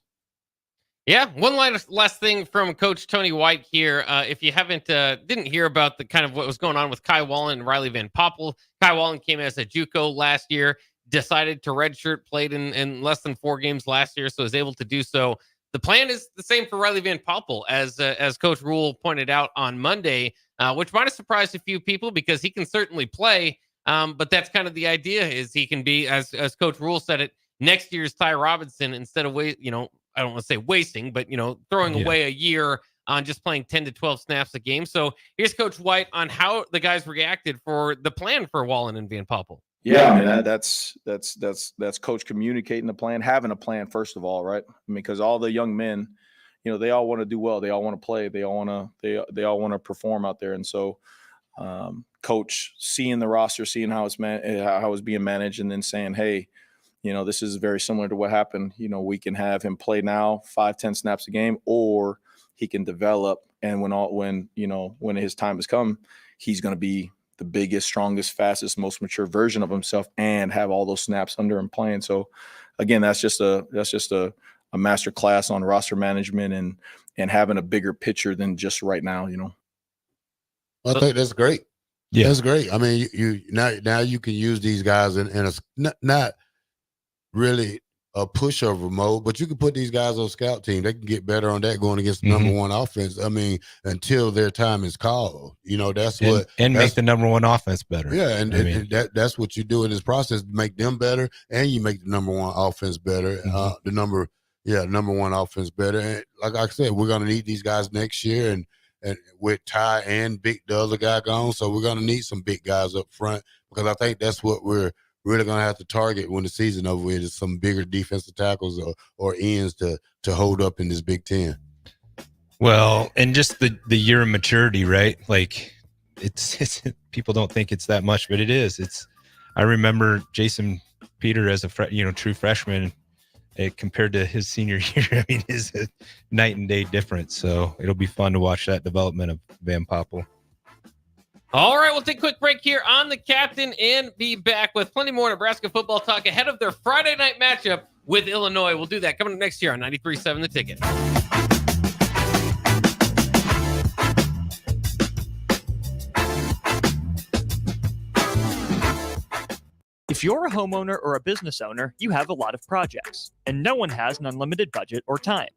yeah, one last thing from Coach Tony White here. If you didn't hear about the kind of what was going on with Kai Wallen and Riley Van Poppel. Kai Wallen came as a JUCO last year, decided to redshirt, played in less than 4 games last year, so was able to do so. The plan is the same for Riley Van Poppel, as Coach Rule pointed out on Monday, which might have surprised a few people because he can certainly play. But that's kind of the idea, is he can be, as Coach Rule said it, next year's Ty Robinson, instead of I don't want to say wasting, but throwing away a year on just playing 10 to 12 snaps a game. So here's Coach White on how the guys reacted for the plan for Wallen and Van Poppel. Yeah, I mean, that's coach communicating the plan, having a plan first of all, right? I mean, because all the young men, they all want to do well, they all want to play, they all want to perform out there, and so coach seeing the roster, seeing how it's being managed, and then saying, hey, this is very similar to what happened. We can have him play now 5-10 snaps a game, or he can develop, and when his time has come, he's going to be the biggest, strongest, fastest, most mature version of himself, and have all those snaps under him playing. So again, that's just a master class on roster management and having a bigger picture than just right now, I think that's great. Yeah, that's great. I mean, you now you can use these guys in a not really a pushover mode, but you can put these guys on scout team. They can get better on that going against the number one offense. I mean, until their time is called, that's make the number one offense better. Yeah, and that's what you do in this process, make them better, and you make the number one offense better. The number one offense better. And like I said, we're gonna need these guys next year, and with Ty and the other guy gone, so we're gonna need some big guys up front, because I think that's what we're really going to have to target when the season over with, is some bigger defensive tackles or ends to hold up in this Big Ten. Well, and just the year of maturity, right? Like, it's people don't think it's that much, but it is. I remember Jason Peter as a true freshman, compared to his senior year. I mean, it's a night and day difference. So it'll be fun to watch that development of Van Poppel. All right, we'll take a quick break here on The Captain and be back with plenty more Nebraska football talk ahead of their Friday night matchup with Illinois. We'll do that coming up next year on 93.7 The Ticket. If you're a homeowner or a business owner, you have a lot of projects, and no one has an unlimited budget or time.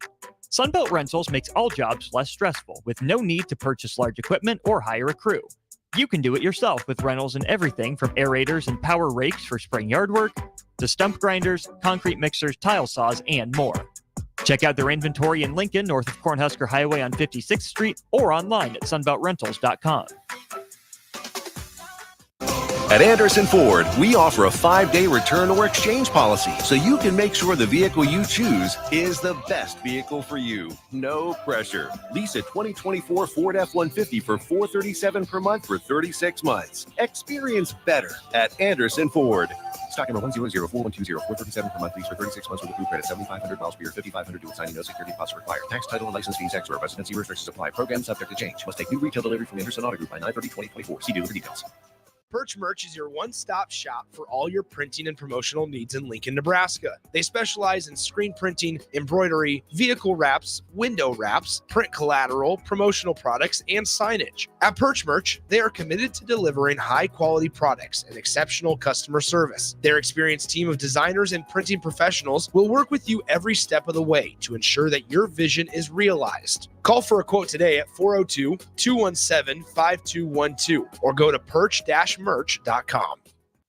Sunbelt Rentals makes all jobs less stressful, with no need to purchase large equipment or hire a crew. You can do it yourself with rentals and everything from aerators and power rakes for spring yard work to stump grinders, concrete mixers, tile saws, and more. Check out their inventory in Lincoln, north of Cornhusker Highway on 56th Street, or online at sunbeltrentals.com. At Anderson Ford, we offer a 5-day return or exchange policy so you can make sure the vehicle you choose is the best vehicle for you. No pressure. Lease a 2024 Ford F-150 for $437 per month for 36 months. Experience better at Anderson Ford. Stock number 1004120, $437 per month, lease for 36 months with approved credit, 7,500 miles per year, 5,500 due with signing, no security deposit required. Tax, title, and license fees extra. Residency restrictions apply. Program subject to change. Must take new retail delivery from Anderson Auto Group by 9/30/2024. See dealer for details. Perch Merch is your one-stop shop for all your printing and promotional needs in Lincoln, Nebraska. They specialize in screen printing, embroidery, vehicle wraps, window wraps, print collateral, promotional products, and signage. At Perch Merch, they are committed to delivering high-quality products and exceptional customer service. Their experienced team of designers and printing professionals will work with you every step of the way to ensure that your vision is realized. Call for a quote today at 402-217-5212 or go to perch-merch.com.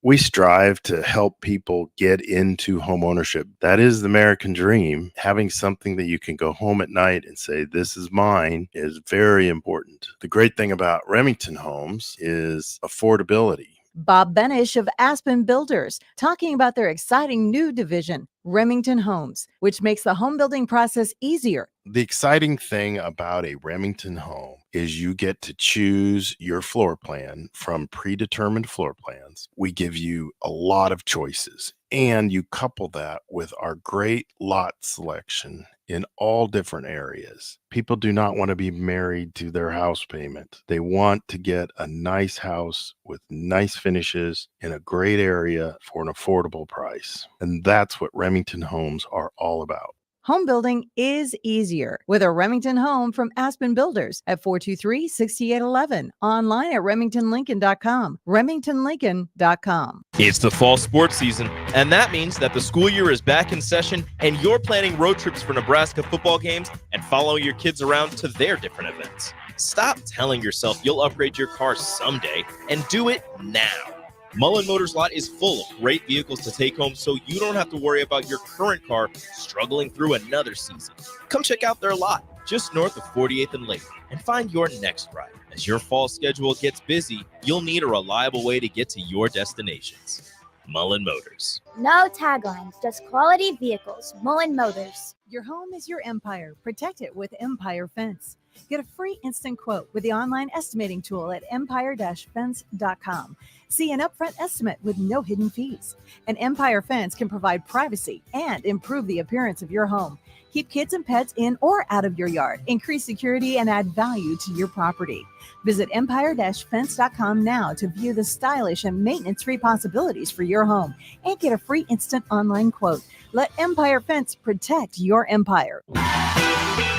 We strive to help people get into home ownership. That is the American dream. Having something that you can go home at night and say, this is mine, is very important. The great thing about Remington Homes is affordability. Bob Benish of Aspen Builders, talking about their exciting new division, Remington Homes, which makes the home building process easier. The exciting thing about a Remington home is you get to choose your floor plan from predetermined floor plans. We give you a lot of choices, and you couple that with our great lot selection in all different areas. People do not want to be married to their house payment. They want to get a nice house with nice finishes in a great area for an affordable price. And that's what Remington Homes are all about. Home building is easier with a Remington home from Aspen Builders at 423-6811. Online at remingtonlincoln.com. remingtonlincoln.com. It's the fall sports season, and that means that the school year is back in session and you're planning road trips for Nebraska football games and following your kids around to their different events. Stop telling yourself you'll upgrade your car someday and do it now. Mullen Motors lot is full of great vehicles to take home so you don't have to worry about your current car struggling through another season. Come check out their lot just north of 48th and Lake and find your next ride. As your fall schedule gets busy, you'll need a reliable way to get to your destinations. Mullen Motors. No taglines, just quality vehicles. Mullen Motors. Your home is your empire. Protect it with Empire Fence. Get a free instant quote with the online estimating tool at empire-fence.com. See an upfront estimate with no hidden fees. An Empire Fence can provide privacy and improve the appearance of your home. Keep kids and pets in or out of your yard. Increase security and add value to your property. Visit empire-fence.com now to view the stylish and maintenance-free possibilities for your home and get a free instant online quote. Let Empire Fence protect your empire.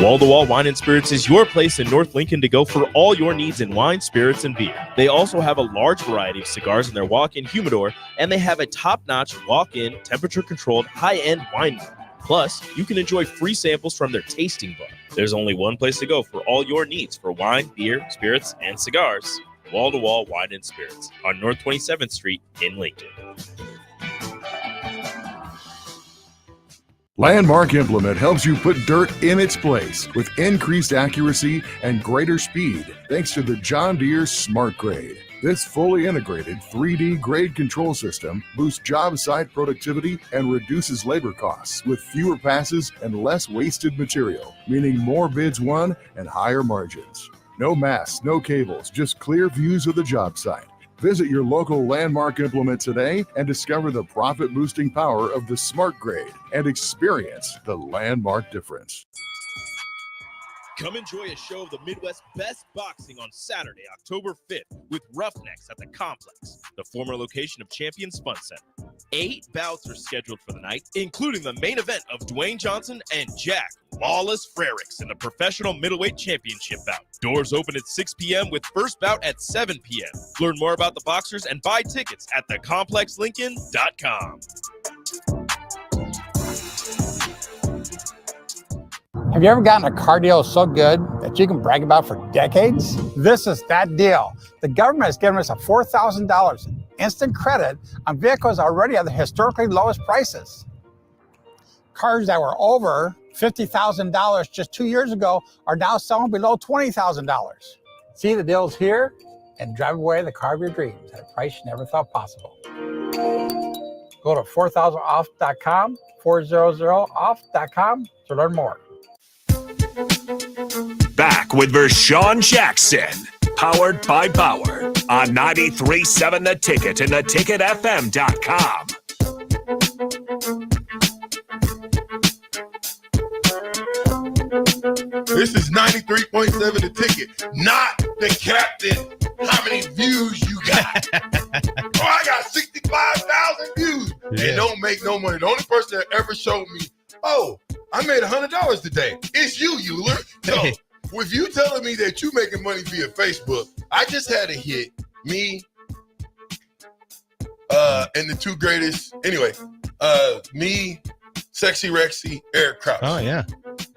Wall to Wall Wine and Spirits is your place in North Lincoln to go for all your needs in wine, spirits, and beer. They also have a large variety of cigars in their walk-in humidor, and they have a top-notch walk-in, temperature-controlled, high-end wine room. Plus, you can enjoy free samples from their tasting bar. There's only one place to go for all your needs for wine, beer, spirits, and cigars. Wall to Wall Wine and Spirits on North 27th Street in Lincoln. Landmark Implement helps you put dirt in its place with increased accuracy and greater speed thanks to the John Deere Smart Grade. This fully integrated 3D grade control system boosts job site productivity and reduces labor costs with fewer passes and less wasted material, meaning more bids won and higher margins. No masts, no cables, just clear views of the job site. Visit your local Landmark Implement today and discover the profit-boosting power of the Smart Grade and experience the Landmark difference. Come enjoy a show of the Midwest's best boxing on Saturday, October 5th with Roughnecks at the Complex, the former location of Champions Fun Center. 8 bouts are scheduled for the night, including the main event of Dwayne Johnson and Jack Lawless Frericks in the Professional Middleweight Championship bout. Doors open at 6 p.m. with first bout at 7 p.m. Learn more about the boxers and buy tickets at thecomplexlincoln.com. Have you ever gotten a car deal so good that you can brag about for decades? This is that deal. The government has given us a $4,000 instant credit on vehicles already at the historically lowest prices. Cars that were over $50,000 just 2 years ago are now selling below $20,000. See the deals here and drive away the car of your dreams at a price you never thought possible. Go to 4000off.com, 400off.com to learn more. Back with Vershawn Jackson, powered by Bauer on 93.7 The Ticket and theticketfm.com. This is 93.7 The Ticket, not the captain. How many views you got? Oh, I got 65,000 views and don't make no money. The only person that ever showed me, oh, I made $100 today. It's you, Euler. So with you telling me that you making money via Facebook, I just had a hit. Me and the two greatest. Anyway, me, Sexy Rexy, Eric Krause. Oh, yeah.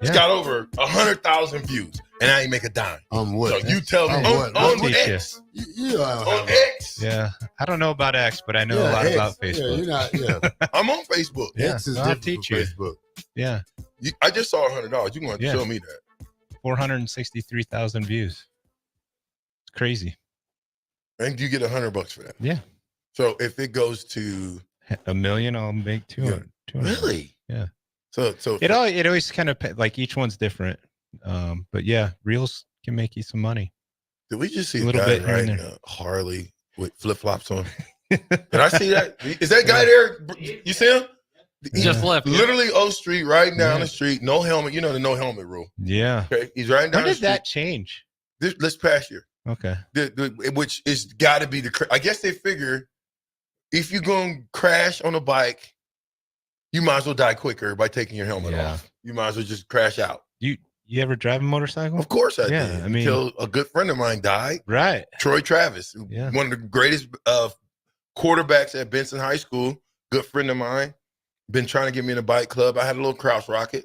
It's got over 100,000 views, and I ain't make a dime. On what? So you tell me on X. On X. Yeah, I don't know about X, but I know a lot X. about Facebook. I'm on Facebook. X is I'll different teach from you. Facebook. Yeah. I just saw $100. You going to show me that? 463,000 views. It's crazy. And you get $100 for that. Yeah. So if it goes to $1 million, I'll make 200. Really? Yeah. So it always kind of like each one's different. But yeah, Reels can make you some money. Did we just see A a little guy bit here and riding a Harley with flip flops on? Did I see that? Is that guy there? You see him? He just left. Literally O Street, riding down the street, no helmet. You know the no helmet rule. Yeah. Okay, he's riding down When the did street. that change? This past year. Okay. Which is got to be I guess they figure if you're going to crash on a bike, you might as well die quicker by taking your helmet off. You might as well just crash out. You ever drive a motorcycle? Of course I Yeah, did. I mean- Until a good friend of mine died. Right. Troy Travis, one of the greatest quarterbacks at Benson High School. Good friend of mine. Been trying to get me in a bike club. I had a little cross rocket.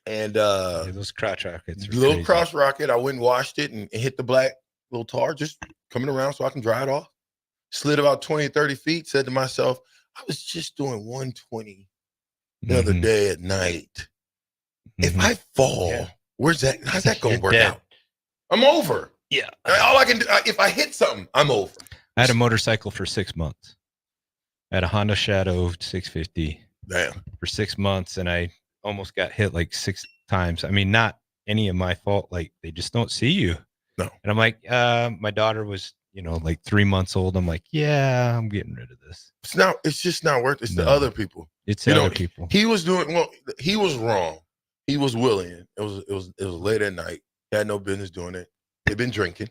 And those crotch rockets. are little crazy. cross rocket. I went and washed it and hit the black little tar, just coming around so I can dry it off. Slid about 20 or 30 feet, said to myself, I was just doing 120 the other day at night. If I fall, how's that going to work dead. out? I'm over. Yeah. All I can do, if I hit something, I'm over. I had a motorcycle for 6 months. I had a Honda Shadow 650. Damn. For 6 months, and I almost got hit like 6 times. I mean, not any of my fault. Like, they just don't see you. No. And I'm like, my daughter was, like 3 months old. I'm like, yeah, I'm getting rid of this. It's just not worth it. It's the other people. It's the other people. He was he was wrong. He was willing. It was late at night. He had no business doing it. They've been drinking.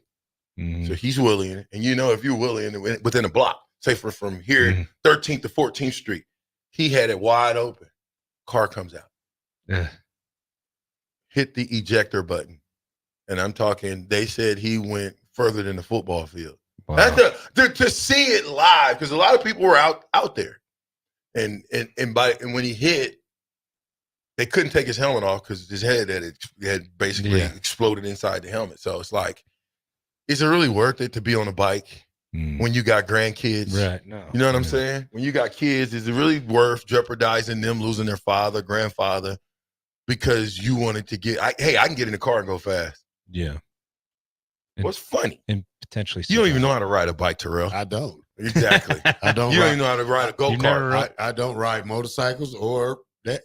So he's willing. And if you're willing within a block, say from here, 13th to 14th Street, he had it wide open. Car comes out. Yeah. Hit the ejector button. And I'm talking, they said he went further than the football field. Wow. That's to see it live, because a lot of people were out there. And when he hit, they couldn't take his helmet off because his head had basically exploded inside the helmet. So it's like, is it really worth it to be on a bike when you got grandkids? Right. No. You know what I'm saying? When you got kids, is it really worth jeopardizing them losing their father, grandfather, because you wanted to I can get in the car and go fast. Yeah. What's funny? And potentially you don't even know how to ride a bike, Terrell. I don't. Exactly. I don't. You don't even know how to ride a go-kart. I don't ride motorcycles or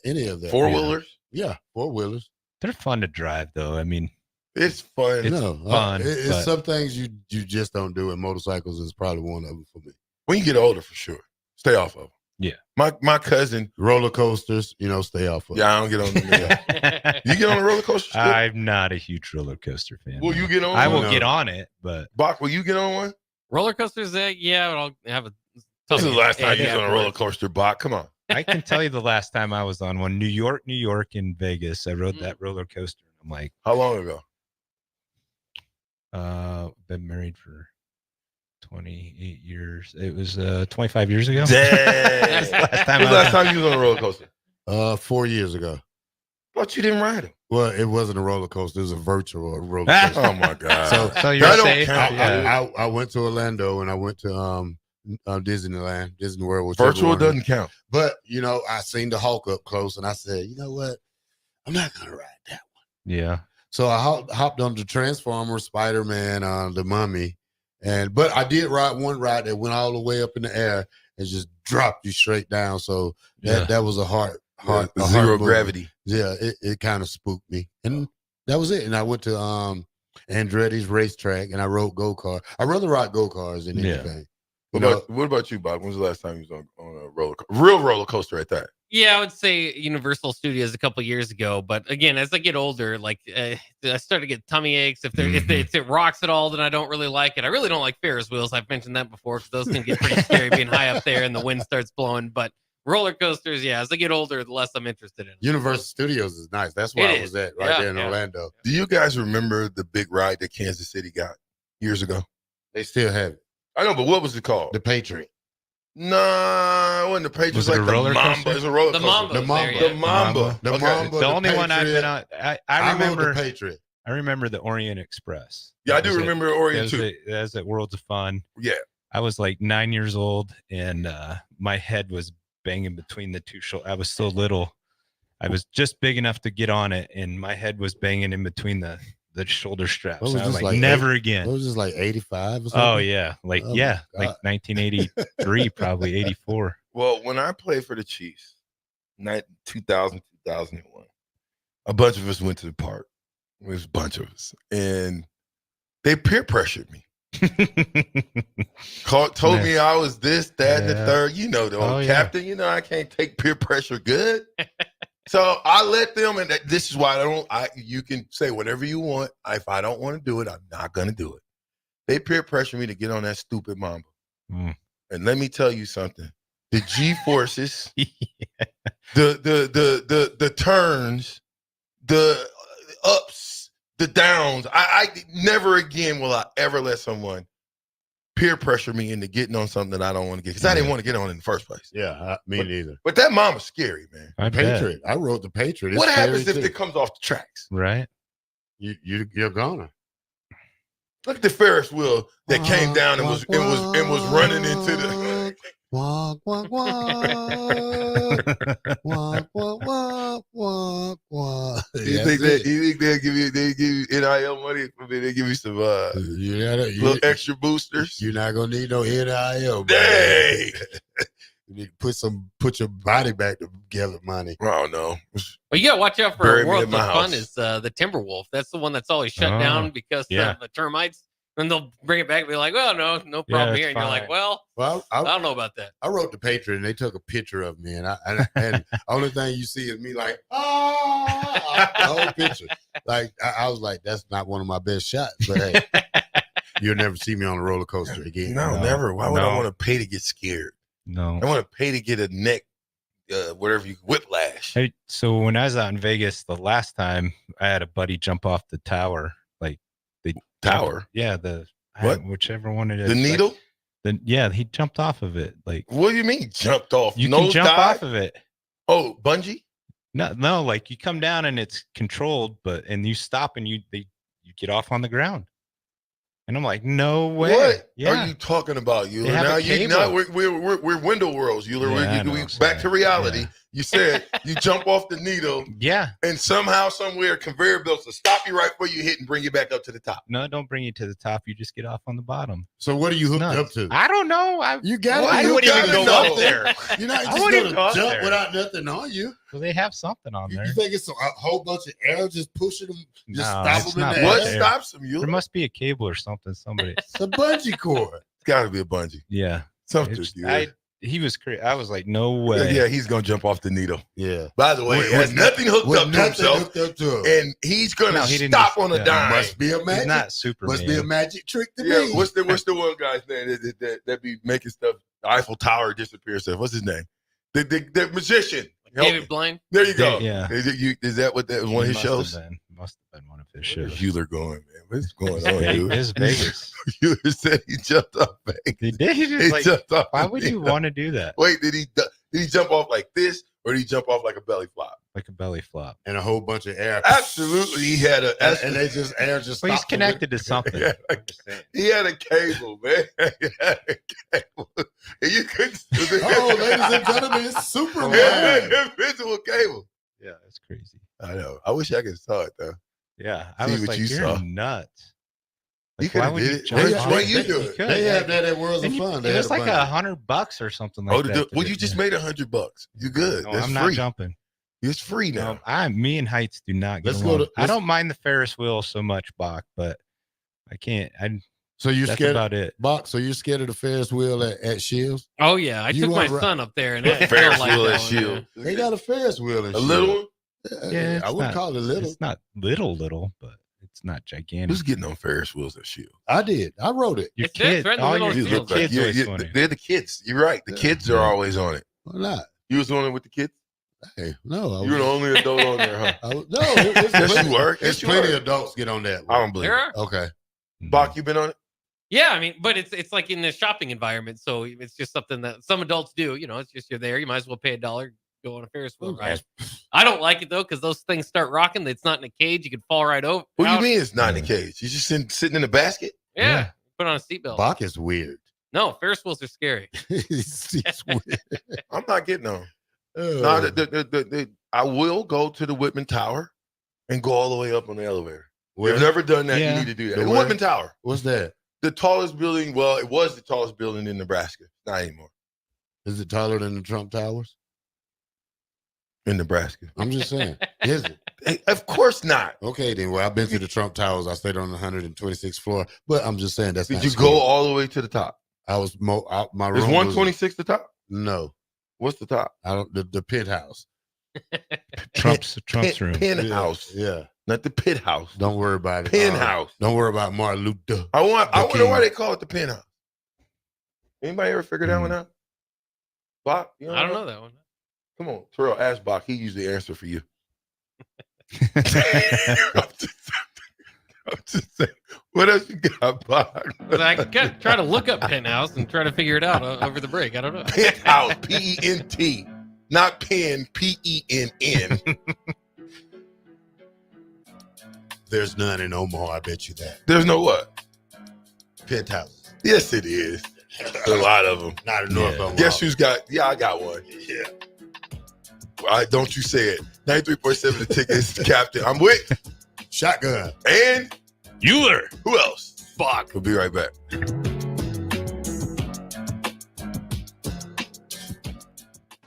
any of that. Four-wheelers? Yeah, four-wheelers. They're fun to drive, though. I mean, it's fun. It's fun. It's but- some things you just don't do, and motorcycles is probably one of them for me. When you get older, for sure, stay off of them. Yeah. My cousin. Roller coasters, stay off of. Yeah, I don't get on them. Yeah. You get on a roller coaster still? I'm not a huge roller coaster fan. Will you get on I one? will get on it, but Bach, will you get on one? Roller coasters, yeah, but I'll have a. This is the last time you was on a roller coaster, Bach. Come on. I can tell you the last time I was on one. New York, and Vegas. I rode that roller coaster. I'm like, how long ago? Been married for 28 years. It was 25 years ago. Dang. Last time you was on a roller coaster? 4 years ago. But you didn't ride it. Well, it wasn't a roller coaster. It was a virtual roller coaster. Oh my God. So you're safe. I went to Orlando and I went to Disneyland, Disney World. Virtual doesn't count. But I seen the Hulk up close, and I said, you know what? I'm not gonna ride that one. Yeah. So I hopped on the Transformer, Spider-Man, the Mummy, But I did ride one ride that went all the way up in the air and just dropped you straight down. So that was a hard Zero movement. gravity. Yeah, it kind of spooked me. And that was it. And I went to Andretti's racetrack and I rode go-kart. I'd rather ride go-karts than anything. What about you, Bob? When was the last time you was on a real roller coaster at that? Yeah, I would say Universal Studios a couple years ago. But again, as I get older, like I start to get tummy aches. If it rocks at all, then I don't really like it. I really don't like Ferris wheels. I've mentioned that before because those can get pretty scary being high up there and the wind starts blowing. But roller coasters, yeah, as I get older, the less I'm interested in it. Universal Studios is nice. That's where I was at there in Orlando. Do you guys remember the big ride that Kansas City got years ago? They still have it. I know, but what was it called? The Patriot. Nah, it wasn't the Patriot. Was It it was a like roller the Mamba. coaster? It's a roller The coaster. Mamba. The Mamba. The Okay. Mamba. The only one I've been on. I remember the Patriot. I remember the Orient Express. Yeah, I do remember Orient too. That was at Worlds of Fun. Yeah. I was like 9 years old, and my head was banging between the two shoulders. I was so little. I was just big enough to get on it, and my head was banging in between the shoulder straps. What was I was this, like, never What again. was this, like 85 or something? Oh yeah, like Oh, my like God. 1983, probably 84. Well, when I played for the Chiefs, 2000, 2001, a bunch of us went to the park. It was a bunch of us, and they peer pressured me. Told me I was this, that, and the third. You know, the old captain. You know, I can't take peer pressure good. So I let them, and this is why you can say whatever you want. If I don't want to do it, I'm not going to do it. They peer pressure me to get on that stupid Mamba. And let me tell you something. The G-forces, the turns, the ups, the downs. I never again will I ever let someone peer pressure me into getting on something that I don't want to get, because I didn't want to get on it in the first place. Yeah, me neither. But that Mama's scary, man. Patriot. I rode the Patriot. It's What happens scary, if too. it comes off the tracks? Right. You're gonna. Look at the Ferris wheel that came down and was running into the. Walk, walk, walk, walk, walk, walk, walk. You think they'll give you NIL money for me? They give you some little extra boosters. You're not gonna need no NIL. Dang. You need to put your body back together, money. Oh no. Well, you gotta watch out for Bury me World in of my Fun house. is the Timberwolf. That's the one that's always shut Oh, down because yeah. of the termites. And they'll bring it back and be like, well, no problem it's here. And you're like, fine. well, I don't know about that. I wrote the Patriot, and they took a picture of me, and and only thing you see is me like, the whole picture. Like I was like, that's not one of my best shots, but hey, you'll never see me on a roller coaster again. No, never. Why would I want to pay to get scared? No. I want to pay to get a neck, whatever you whiplash. Hey, so when I was out in Vegas the last time, I had a buddy jump off the tower, like the tower. Yeah, whichever one it is. The needle? He jumped off of it. Like, what do you mean jumped off? You can jump off of it. Oh, bungee? No, like you come down and it's controlled, and you stop and you get off on the ground. And I'm like, no way. What Yeah. are you talking about, Euler? They have Now a you cable. we're window worlds, Euler. Yeah, I know, we I'm back to sorry. reality. Yeah. You said you jump off the needle, Yeah. and somehow, somewhere, conveyor belts will stop you right before you hit and bring you back up to the top. No, don't bring you to the top. You just get off on the bottom. So what are you hooked up to? I don't know. You got I you wouldn't even gotta go know. up there. You're not I just wouldn't gonna go jump up there. without nothing on you. Well, they have something on You there. think it's a whole bunch of air just pushing them, just No, stop it's them in not the much air? air. Stops them, Euler. There must be a cable or something. Somebody. It's a bungee cord. It's got to be a bungee. Yeah. Something. He was crazy. I was like, no way. Yeah, he's gonna jump off the needle. Yeah. By the way, he has nothing hooked up to himself, and he's gonna No, he didn't stop just- on a yeah. dime. Must be a magic. He's not Superman. Must be a magic trick to Yeah, me. what's the one guy's name that be making stuff? The Eiffel Tower disappear stuff. What's his name? The magician. Help David me. Blaine. There you go. Yeah. Is that what that was? One of his shows? Must have been one of his Where's shows. Euler going, man? What's going on, dude? It's Vegas. Euler said he jumped off Vegas. He did. He just He like, jumped off why the would you needle. want to do that? Wait, did he jump off like this, or did he jump off like a belly flop? Like a belly flop. And a whole bunch of air. Absolutely, he had a. And they just air just. Well, he's stopped them. connected to something. He had a cable, man. He had a cable. And you couldn't. Oh, ladies and gentlemen, it's Superman. Invisible cable. Yeah, that's crazy. I know. I wish I could saw it though. Yeah, I See was what like, you you're saw. nuts. You Like, could why have would did you it. charge That's me? why you do You it. could, They yeah. have that at Worlds of And Fun. it was like $100 or something like that. Well, you just made $100. You good? No, That's I'm free. not jumping. It's free now. Me and heights do not get Let's go along. to- I don't mind the Ferris wheel so much, Bach, but I can't. So you're that's scared about it. Bach, so you're scared of the Ferris wheel at Shields? Oh yeah, I You took my want ri- son up there, and What I Ferris don't like wheel that at one, Shield? yeah. They got a Ferris wheel in A Shields. little one? Yeah, I wouldn't call it little. It's not little, but it's not gigantic. Who's getting on Ferris wheels at Shield? I did. I rode it. Your It's there, it's kids, right in the all middle your of You Shields. look like kids always on it. they're the kids. You're right. The kids are always on it. Why not? You was the one with the kids? Hey, no. You were the only adult on there, huh? No, it's Yes, plenty, you were. Yes, There's you plenty were. of adults get on that. I don't believe There it. are. Okay. Bach, you been on it? Yeah, I mean, but it's like in the shopping environment, so it's just something that some adults do. You know, it's just you're there. You might as well pay $1, go on a Ferris wheel ride. I don't like it though because those things start rocking. It's not in a cage. You can fall right over. What do out. you mean it's not in the cage? You just sitting in a basket? Yeah, put on a seatbelt. Bach is weird. No, Ferris wheels are scary. He's weird. I'm not getting on. No, I will go to the Whitman Tower and go all the way up on the elevator. Where? You've never done that. Yeah. You need to do that. The The where? Whitman Tower. What's that? The tallest building. Well, it was the tallest building in Nebraska. Not anymore. Is it taller than the Trump Towers? In Nebraska. I'm just saying. Is it? Hey, of course not. Okay, then. Well, I've been to the Trump Towers. I stayed on the 126th floor, but I'm just saying that's Did not you scary. go all the way to the top? I was my Is room was- 126 the top? No, What's the top? I don't. The penthouse. Trump's room. Penthouse. Yeah. Not the pit house. Don't worry about it. Penthouse. Don't worry about Martin Luther. I wonder king. why they call it the penthouse. Anybody ever figure that one out? Bach? You I don't know that one. Come on, Terrell, ask Bach. He usually answer for you. I'm just saying. What else you got, Bach? But I could try to look up penthouse and try to figure it out over the break. I don't know. Penthouse, P-E-N-T. Not pen, P-E-N-N. There's none in Omaha. I bet you that. There's no what? Penthouse. Yes, it is. A lot of them. Not in North Omaha. Guess who's got? Yeah, I got one. Yeah. Don't you say it. 93.7 the ticket is the captain. I'm with Shotgun. And Euler. Who else? Bach. We'll be right back.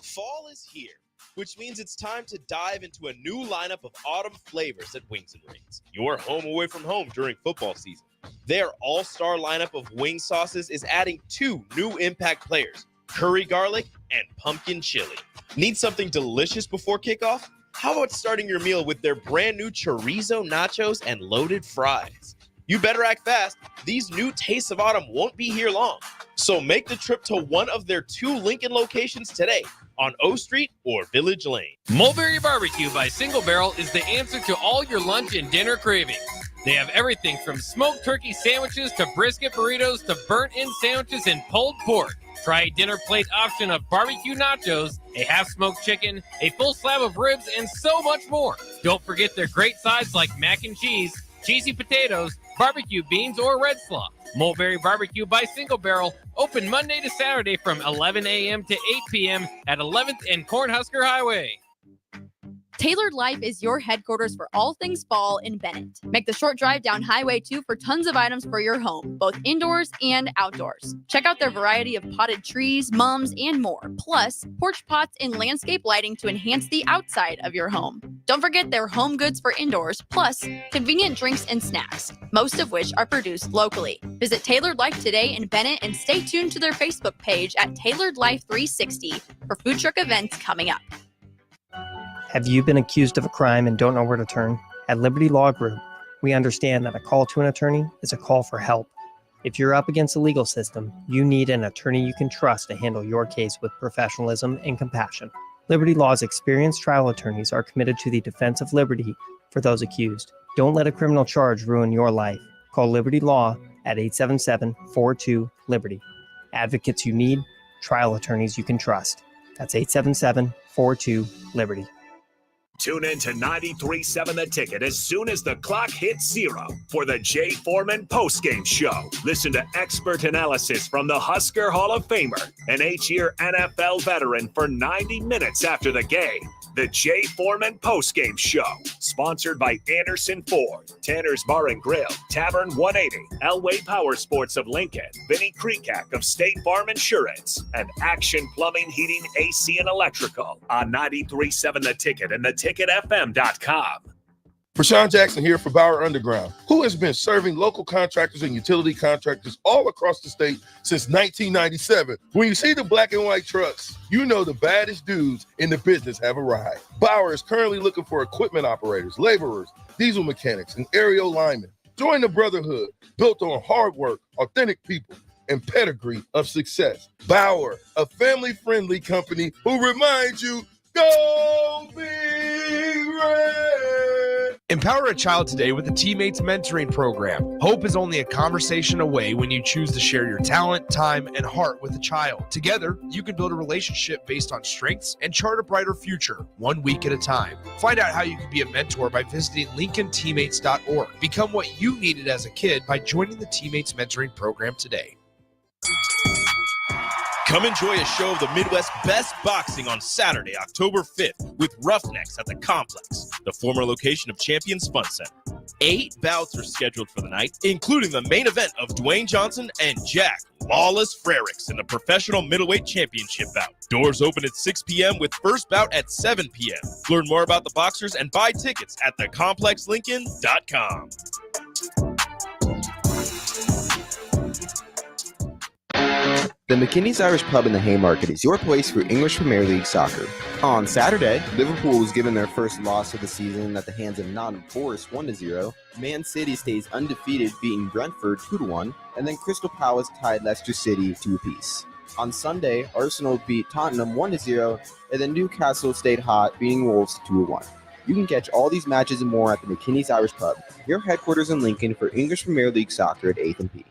Fall is here, which means it's time to dive into a new lineup of autumn flavors at Wings and Rings. Your home away from home during football season. Their all-star lineup of wing sauces is adding 2 new impact players, curry garlic and pumpkin chili. Need something delicious before kickoff? How about starting your meal with their brand new chorizo nachos and loaded fries? You better act fast. These new tastes of autumn won't be here long. So make the trip to one of their 2 Lincoln locations today on O Street or Village Lane. Mulberry Barbecue by Single Barrel is the answer to all your lunch and dinner cravings. They have everything from smoked turkey sandwiches to brisket burritos to burnt-in sandwiches and pulled pork. Try a dinner plate option of barbecue nachos, a half-smoked chicken, a full slab of ribs, and so much more. Don't forget their great sides like mac and cheese, cheesy potatoes, barbecue beans, or red slaw. Mulberry Barbecue by Single Barrel, open Monday to Saturday from 11 a.m. to 8 p.m. at 11th and Cornhusker Highway. Tailored Life is your headquarters for all things fall in Bennett. Make the short drive down Highway 2 for tons of items for your home, both indoors and outdoors. Check out their variety of potted trees, mums, and more. Plus, porch pots and landscape lighting to enhance the outside of your home. Don't forget their home goods for indoors, plus convenient drinks and snacks, most of which are produced locally. Visit Tailored Life today in Bennett and stay tuned to their Facebook page at Tailored Life 360 for food truck events coming up. Have you been accused of a crime and don't know where to turn? At Liberty Law Group, we understand that a call to an attorney is a call for help. If you're up against the legal system, you need an attorney you can trust to handle your case with professionalism and compassion. Liberty Law's experienced trial attorneys are committed to the defense of liberty for those accused. Don't let a criminal charge ruin your life. Call Liberty Law at 877-42-LIBERTY. Advocates you need, trial attorneys you can trust. That's 877-42-LIBERTY. Tune in to 93.7 The Ticket as soon as the clock hits 0 for the Jay Foreman postgame show. Listen to expert analysis from the Husker Hall of Famer, an 8-year NFL veteran, for 90 minutes after the game. The Jay Foreman postgame show, sponsored by Anderson Ford, Tanner's Bar and Grill, Tavern 180, Elway Power Sports of Lincoln, Vinnie Kreekak of State Farm Insurance, and Action Plumbing, Heating, AC, and Electrical on 93.7 The Ticket and theticketfm.com. Prashawn Jackson here for Bauer Underground, who has been serving local contractors and utility contractors all across the state since 1997. When you see the black and white trucks, you know the baddest dudes in the business have arrived. Bauer is currently looking for equipment operators, laborers, diesel mechanics, and aerial linemen. Join the brotherhood built on hard work, authentic people, and pedigree of success. Bauer, a family-friendly company who reminds you, go Big Red! Empower a child today with the Teammates Mentoring Program. Hope is only a conversation away when you choose to share your talent, time, and heart with a child. Together, you can build a relationship based on strengths and chart a brighter future, 1 week at a time. Find out how you can be a mentor by visiting LincolnTeammates.org. Become what you needed as a kid by joining the Teammates Mentoring Program today. Come enjoy a show of the Midwest's best boxing on Saturday, October 5th with Roughnecks at the Complex, the former location of Champions Fun Center. 8 bouts are scheduled for the night, including the main event of Dwayne Johnson and Jack Lawless Frericks in the Professional Middleweight Championship bout. Doors open at 6 p.m. with first bout at 7 p.m. Learn more about the boxers and buy tickets at thecomplexlincoln.com. The McKinney's Irish Pub in the Haymarket is your place for English Premier League soccer. On Saturday, Liverpool was given their first loss of the season at the hands of Nottingham Forest 1-0. Man City stays undefeated, beating Brentford 2-1, and then Crystal Palace tied Leicester City 2-2. On Sunday, Arsenal beat Tottenham 1-0, and then Newcastle stayed hot, beating Wolves 2-1. You can catch all these matches and more at the McKinney's Irish Pub, your headquarters in Lincoln for English Premier League soccer at 8th and P.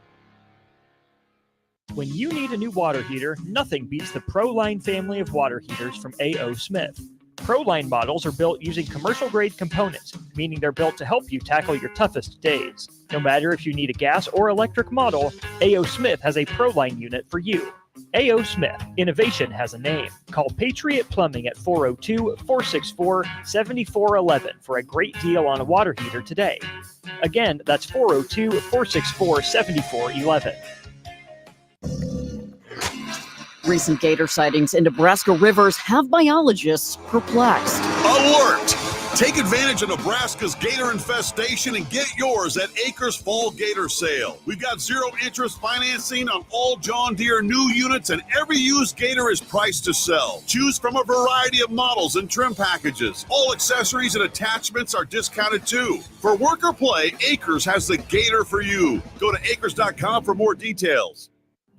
When you need a new water heater, nothing beats the ProLine family of water heaters from A.O. Smith. ProLine models are built using commercial-grade components, meaning they're built to help you tackle your toughest days. No matter if you need a gas or electric model, A.O. Smith has a ProLine unit for you. A.O. Smith. Innovation has a name. Call Patriot Plumbing at 402-464-7411 for a great deal on a water heater today. Again, that's 402-464-7411. Recent gator sightings in Nebraska rivers have biologists perplexed. Alert! Take advantage of Nebraska's gator infestation and get yours at Acres Fall Gator Sale. We've got 0 interest financing on all John Deere new units, and every used gator is priced to sell. Choose from a variety of models and trim packages. All accessories and attachments are discounted too. For work or play, Acres has the gator for you. Go to acres.com for more details.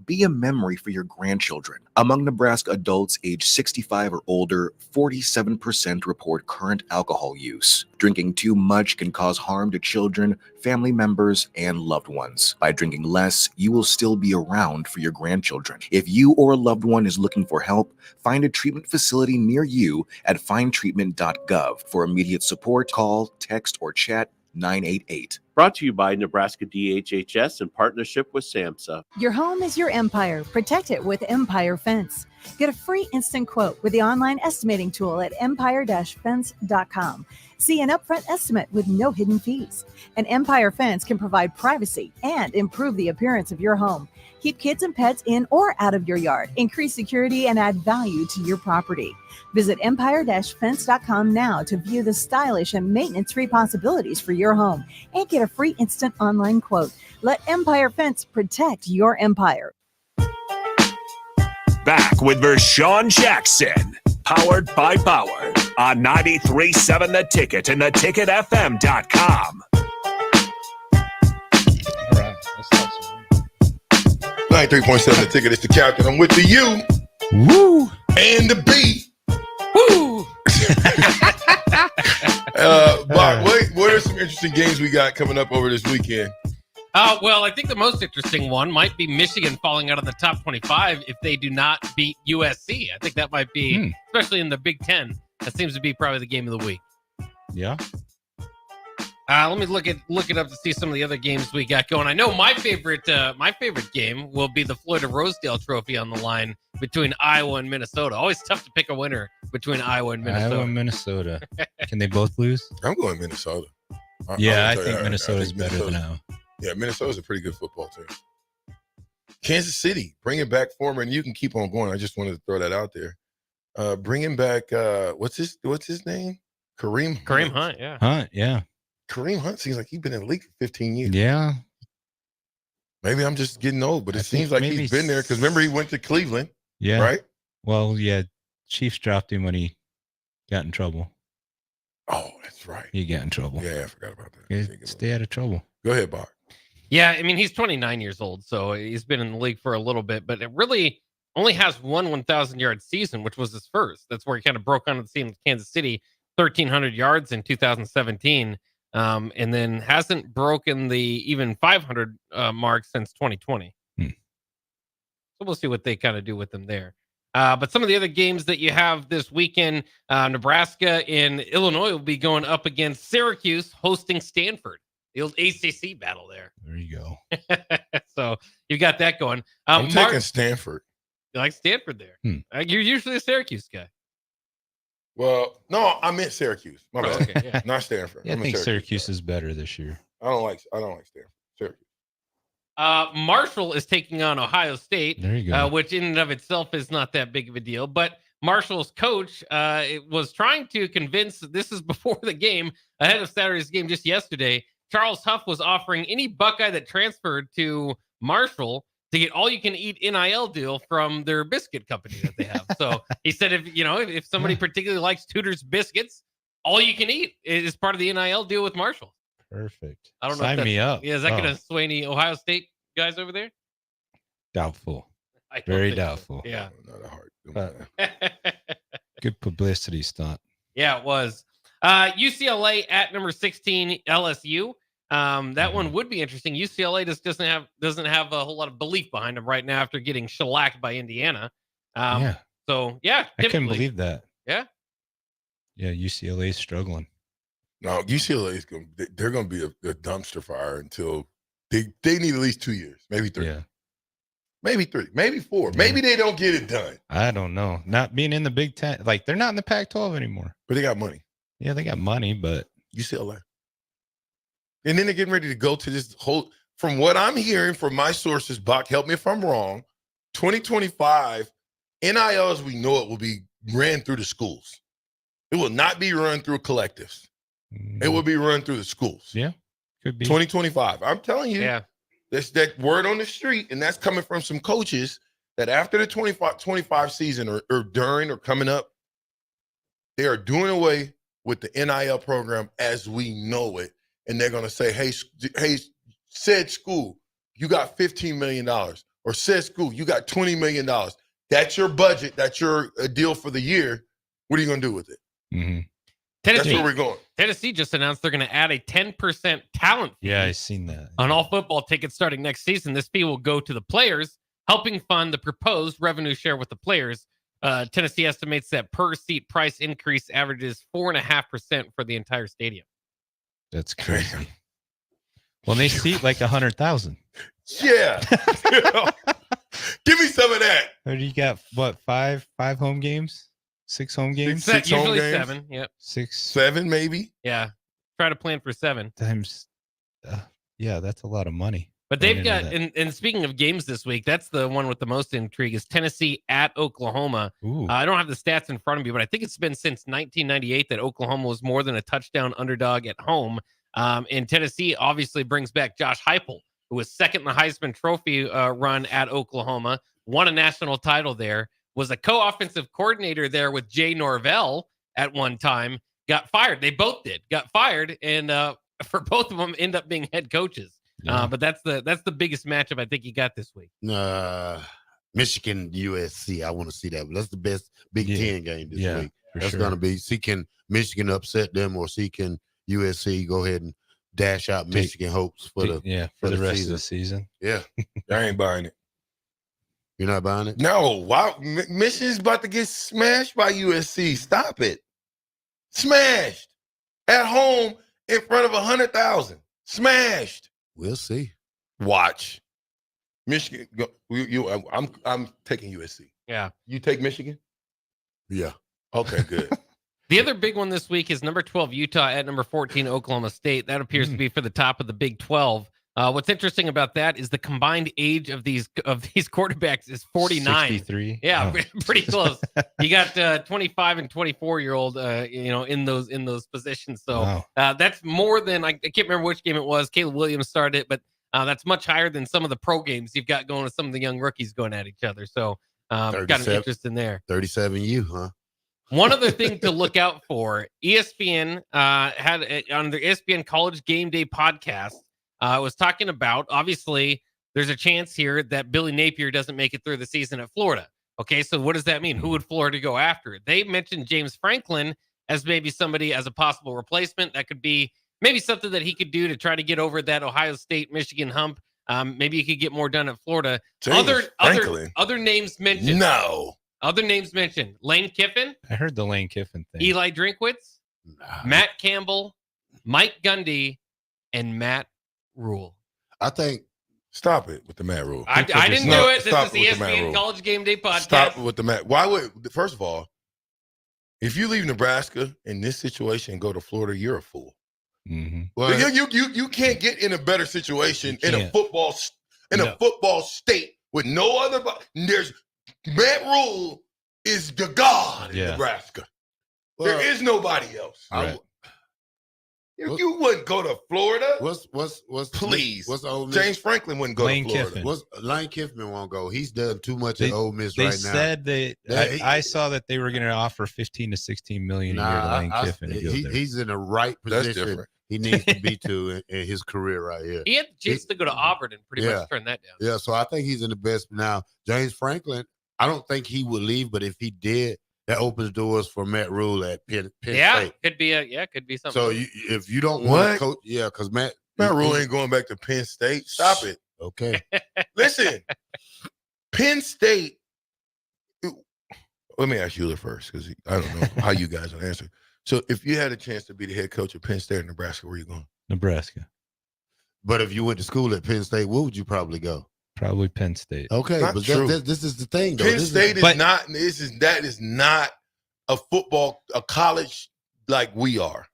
Be a memory for your grandchildren. Among Nebraska adults age 65 or older, 47% report current alcohol use. Drinking too much can cause harm to children, family members, and loved ones. By drinking less, you will still be around for your grandchildren. If you or a loved one is looking for help, find a treatment facility near you at findtreatment.gov. For immediate support, call, text, or chat 988. Brought to you by Nebraska DHHS in partnership with SAMHSA. Your home is your empire. Protect it with Empire Fence. Get a free instant quote with the online estimating tool at empire-fence.com. See an upfront estimate with no hidden fees. An Empire Fence can provide privacy and improve the appearance of your home. Keep kids and pets in or out of your yard. Increase security and add value to your property. Visit empire-fence.com now to view the stylish and maintenance-free possibilities for your home and get a free instant online quote. Let Empire Fence protect your empire. Back with Vershawn Jackson, powered by Bauer on 93.7 The Ticket and theticketfm.com. 93.7 The Ticket. It's the captain. I'm with the U. Woo. And the B. Woo. Bach, what are some interesting games we got coming up over this weekend? Well, I think the most interesting one might be Michigan falling out of the top 25 if they do not beat USC. I think that might be, especially in the Big Ten, that seems to be probably the game of the week. Yeah. Let me look it up to see some of the other games we got going. I know my favorite game will be the Floyd of Rosedale Trophy on the line between Iowa and Minnesota. Always tough to pick a winner between Iowa and Minnesota. Iowa and Minnesota. Can they both lose? I'm going Minnesota. I think right Minnesota's now. better than Iowa. Yeah, Minnesota's a pretty good football team. Kansas City, bringing back former, and you can keep on going. I just wanted to throw that out there. Bringing back what's his name? Kareem Hunt, yeah. Hunt, yeah. Kareem Hunt seems like he's been in the league for 15 years. Yeah. Maybe I'm just getting old, but it I seems think like he's been there because remember he went to Cleveland. Yeah. Right? Well, yeah. Chiefs dropped him when he got in trouble. Oh, that's right. He got in trouble. Yeah, I forgot about that. Yeah, stay out of trouble. Go ahead, Bob. Yeah, I mean, he's 29 years old, so he's been in the league for a little bit, but it really only has one 1,000-yard season, which was his first. That's where he kind of broke onto the scene with Kansas City, 1,300 yards in 2017, and then hasn't broken the even 500 mark since 2020. So we'll see what they kind of do with him there. But some of the other games that you have this weekend, Nebraska and Illinois will be going up against Syracuse hosting Stanford. The old ACC battle there. There you go. So you got that going. I'm taking Stanford. You like Stanford there? You're usually a Syracuse guy. Well, no, I meant Syracuse. My bad. Okay, yeah. Not Stanford. Yeah, I think Syracuse is better this year. I don't like Stanford. Syracuse. Marshall is taking on Ohio State. There you go. Which in and of itself is not that big of a deal. But Marshall's coach was trying to convince, this is before the game, ahead of Saturday's game just yesterday, Charles Huff was offering any Buckeye that transferred to Marshall to get all you can eat NIL deal from their biscuit company that they have. So he said, if somebody particularly likes Tudor's biscuits, all you can eat is part of the NIL deal with Marshall. Perfect. I don't know. Sign me up. Yeah, is that going to sway any Ohio State guys over there? Doubtful. I don't Very think so. doubtful. Yeah. Good publicity stunt. Yeah, it was. UCLA at number 16 LSU. That one would be interesting. UCLA just doesn't have a whole lot of belief behind them right now after getting shellacked by Indiana. Yeah. So yeah, I couldn't believe that. Yeah. Yeah, UCLA is struggling. No, UCLA is they're going to be a dumpster fire until they need at least 2 years, maybe 3. Yeah. Maybe 3, maybe 4. Maybe they don't get it done. I don't know. Not being in the Big Ten, like they're not in the Pac-12 anymore. But they got money. Yeah, they got money, but UCLA. And then they're getting ready to go to this whole, from what I'm hearing from my sources, Bach, help me if I'm wrong, 2025, NIL as we know it will be ran through the schools. It will not be run through collectives. It will be run through the schools. Yeah, could be. 2025. I'm telling you. Yeah. That's that word on the street, and that's coming from some coaches that after the 25 season or during or coming up, they are doing away with the NIL program as we know it. And they're going to say, hey, said school, you got $15 million. Or said school, you got $20 million. That's your budget. That's your deal for the year. What are you going to do with it? Mm-hmm. Tennessee, that's where we're going. Tennessee just announced they're going to add a 10% talent fee. Yeah, I seen that. On all football tickets starting next season. This fee will go to the players, helping fund the proposed revenue share with the players. Tennessee estimates that per seat price increase averages 4.5% for the entire stadium. That's crazy. Well, they seat like 100,000. Yeah. Give me some of that. Or you got what, five home games? 6 home games? Six usually home games? 7. Yep. 7 maybe. Yeah. Try to plan for 7 times. Yeah, that's a lot of money. But they've got, and speaking of games this week, that's the one with the most intrigue is Tennessee at Oklahoma. I don't have the stats in front of me, but I think it's been since 1998 that Oklahoma was more than a touchdown underdog at home. And Tennessee obviously brings back Josh Heupel, who was second in the Heisman Trophy run at Oklahoma, won a national title there, was a co-offensive coordinator there with Jay Norvell at one time, got fired. They both got fired, and for both of them end up being head coaches. Yeah. But that's the biggest matchup I think you got this week. Michigan USC. I want to see that. But that's the best Big Ten game this week. That's going to be, see can Michigan upset them or see can USC go ahead and dash out Michigan hopes for the rest season. of the season. Yeah, I ain't buying it. You're not buying it? No. Wow, Michigan's about to get smashed by USC. Stop it. Smashed. at home in front of 100,000. Smashed. We'll see. Watch. Michigan. I'm taking USC. Yeah. You take Michigan? Yeah. Okay, good. The other big one this week is number 12 Utah at number 14 Oklahoma State. That appears to be for the top of the Big 12. What's interesting about that is the combined age of these quarterbacks is 49. 63. Yeah, pretty close. You got 25 and 24-year-old, in those positions. So that's more than I can't remember which game it was. Caleb Williams started it, but that's much higher than some of the pro games you've got going with some of the young rookies going at each other. So got an interest in there. 37U, huh? One other thing to look out for: ESPN had on their ESPN College Game Day podcast. Was talking about, obviously, there's a chance here that Billy Napier doesn't make it through the season at Florida. Okay, so what does that mean? Who would Florida go after? They mentioned James Franklin as maybe somebody as a possible replacement. That could be maybe something that he could do to try to get over that Ohio State, Michigan hump. Maybe he could get more done at Florida. Other names mentioned. No. Other names mentioned. Lane Kiffin. I heard the Lane Kiffin thing. Eli Drinkwitz. Matt Campbell. Mike Gundy. And Matt Rule. I think. Stop it with the Matt Rule. I didn't do it. This is the ESPN College Game Day podcast. Stop it with the Matt. Why would? First of all, if you leave Nebraska in this situation and go to Florida, you're a fool. Mm-hmm. Well, you can't get in a better situation in a football state with no other. There's Matt Rule is the god in Nebraska. Well, there is nobody else. Right. You wouldn't go to Florida. Please. What's Ole Miss? James Franklin wouldn't go Lane to Florida. Kiffin. Lane Kiffin won't go. He's done too much at Ole Miss right now. They said I saw that they were going to offer 15 to 16 million a year to Lane Kiffin. He's in the right position he needs to be in his career right here. He had the chance to go to Auburn and pretty much turn that down. Yeah, so I think he's in the best. Now, James Franklin, I don't think he would leave, but if he did, that opens doors for Matt Rule at Penn State. Could be something. So if you don't want to coach, because Matt Rule ain't going back to Penn State. Stop it. Okay. Listen, Penn State. Let me ask you first, because I don't know how you guys will answer. So if you had a chance to be the head coach of Penn State or Nebraska, where are you going? Nebraska. But if you went to school at Penn State, where would you probably go? Probably Penn State. Okay, but this is the thing, though. Penn State is not. That is not a college like we are.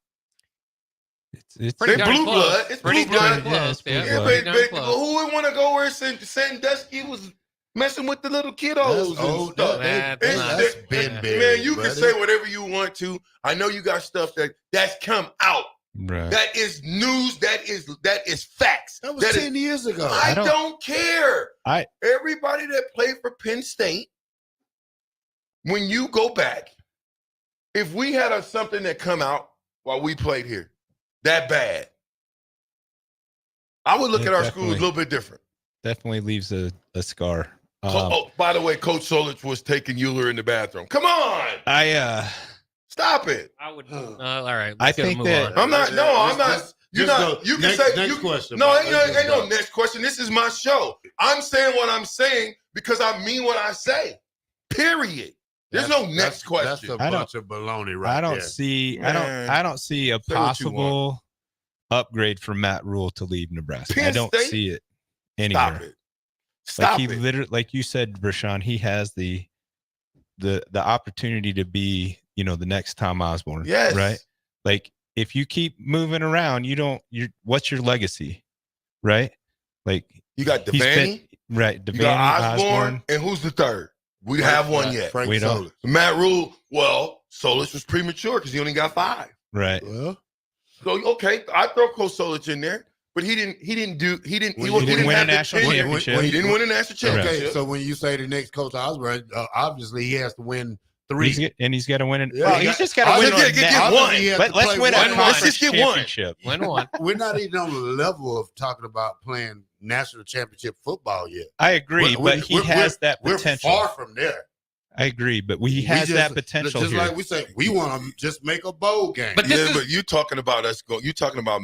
It's pretty blue blood. It's blue blood. Close. Yeah, but who would want to go where Sandusky was messing with the little kiddos and stuff? That's been big. Man, you can say whatever you want to. I know you got stuff that's come out. Right. That is news. That is facts. That was 10 years ago. I don't care. I Everybody that played for Penn State, when you go back, if we had something that come out while we played here, that bad, I would look at our school a little bit different. Definitely leaves a scar. By the way, Coach Solich was taking Euler in the bathroom. Come on. Stop it. I would. All right. I think that I'm not. No, I'm not. You're not. You can say next question. No, ain't no next question. This is my show. I'm saying what I'm saying because I mean what I say. Period. There's no next question. That's a bunch of baloney, right? I don't see a possible upgrade for Matt Rule to leave Nebraska. I don't see it anywhere. Stop it. Literally, like you said, Rashawn, he has the opportunity to be, the next Tom Osborne. Yes. Right. Like if you keep moving around, what's your legacy? Right. Like you got Devaney. Right. Devaney, you got Osborne. And who's the third? We have one yet. Frank Solich. Matt Rule. Well, Solich was premature because he only got 5. Right. Well, so okay, I throw Coach Solich in there, but he didn't win a national championship. He didn't win a national championship. Okay, so when you say the next Coach Osborne, obviously he has to win 3. He's got to win it. Yeah, well, he's just got to win get one. Let's win one. Let's just get one. Win one. We're not even on the level of talking about playing national championship football yet. I agree, but he has that potential. We're far from there. I agree, but he has that potential. Just here. like we say, we want to just make a bowl game. But you talking about us going? You talking about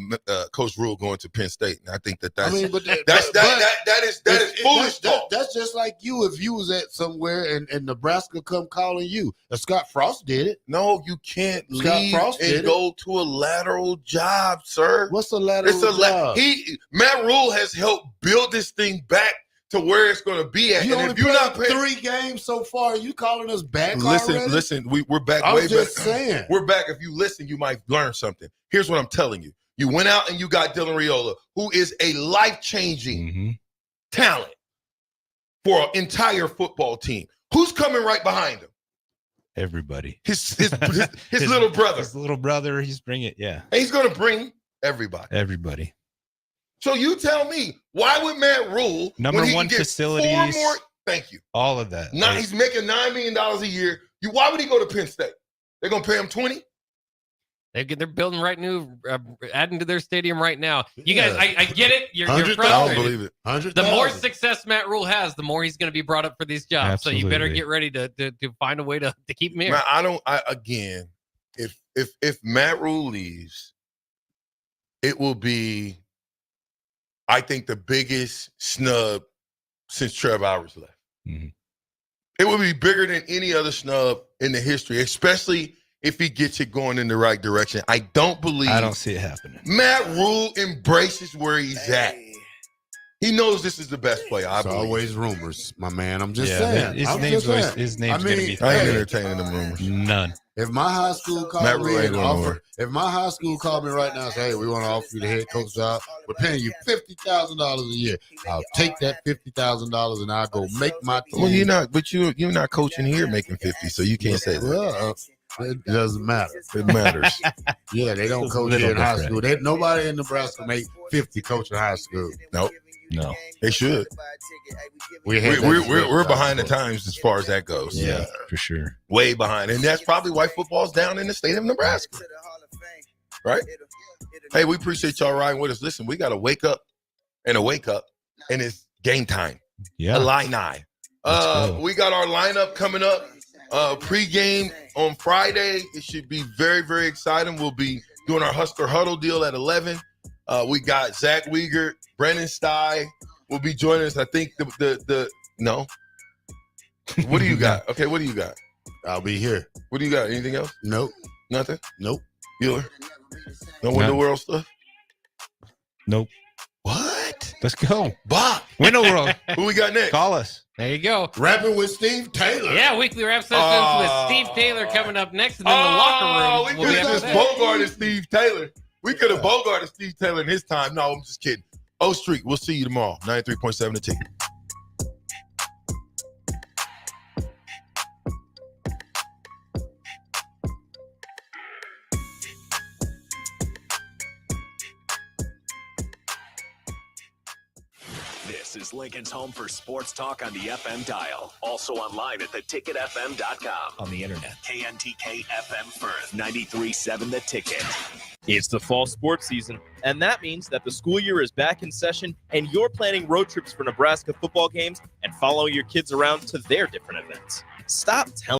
Coach Rule going to Penn State? And I think that's that is foolish talk. That's just like you if you was at somewhere and Nebraska come calling you. Scott Frost did it. No, you can't Scott leave Frost did and go to a lateral job, sir. What's a lateral job? Matt Rule has helped build this thing back to where it's going to be at. You And only if you're not played paying, 3 games so far. You calling us back listen, already? we're back I'm way just back. saying. We're back. If you listen, you might learn something. Here's what I'm telling you. You went out and you got Dylan Raiola, who is a life-changing talent for an entire football team. Who's coming right behind him? Everybody. His little brother. His little brother. He's bringing it. Yeah. And he's going to bring everybody. Everybody. So you tell me, why would Matt Rule Number when he one can get facilities. 4 more? Thank you. All of that. Now he's making $9 million a year. Why would he go to Penn State? They're going to pay him 20? They're building adding to their stadium right now. You guys, I get it. You're 100,000. frustrated. I don't believe it. 100,000. The more success Matt Rule has, the more he's going to be brought up for these jobs. Absolutely. So you better get ready to find a way to keep him here. Man, if Matt Rule leaves, it will be, I think, the biggest snub since Trev Alvarez left. It will be bigger than any other snub in the history, especially if he gets it going in the right direction. I don't see it happening. Matt Rule embraces where he's at. He knows this is the best player. It's always rumors, my man. I'm just Yeah, saying. his name's going to be. I ain't entertaining them rumors. None. If my high school called me and offered, if my high school called me right now and say, "Hey, we want to offer you the head coach job, we're paying you $50,000 a year," I'll take that $50,000 and I'll go make my team. Well, you're not coaching here making 50, so you can't say that. Well, it doesn't matter. It matters. Yeah, they don't coach here in high school. Nobody in Nebraska make 50 coaching high school. Nope. No, they should. We're behind the times as far as that goes. Yeah, for sure. Way behind. And that's probably why football's down in the state of Nebraska. Right? Hey, we appreciate y'all riding with us. Listen, we got to wake up, and it's game time. Yeah. Illini. We got our lineup coming up. Pre-game on Friday. It should be very, very exciting. We'll be doing our Husker Huddle deal at 11. We got Zach Wiegert, Brennan Stye will be joining us. I think no. What do you got? Okay, what do you got? I'll be here. What do you got? Anything else? Nope. Nothing? Nope. Bueller? No Window World stuff? Nope. What? Let's go. Bob. Window World. Who we got next? Call us. There you go. Rapping with Steve Taylor. Yeah, weekly rap sessions with Steve Taylor coming up next, and then the locker room. We could have just bogarted Steve Taylor. We could have bogarted Steve Taylor in his time. No, I'm just kidding. O Street, we'll see you tomorrow. 93.7 The Ticket. This is Lincoln's home for sports talk on the FM dial. Also online at theticketfm.com. On the internet. KNTK FM Firth, 93.7 The Ticket. It's the fall sports season, and that means that the school year is back in session, and you're planning road trips for Nebraska football games and following your kids around to their different events. Stop telling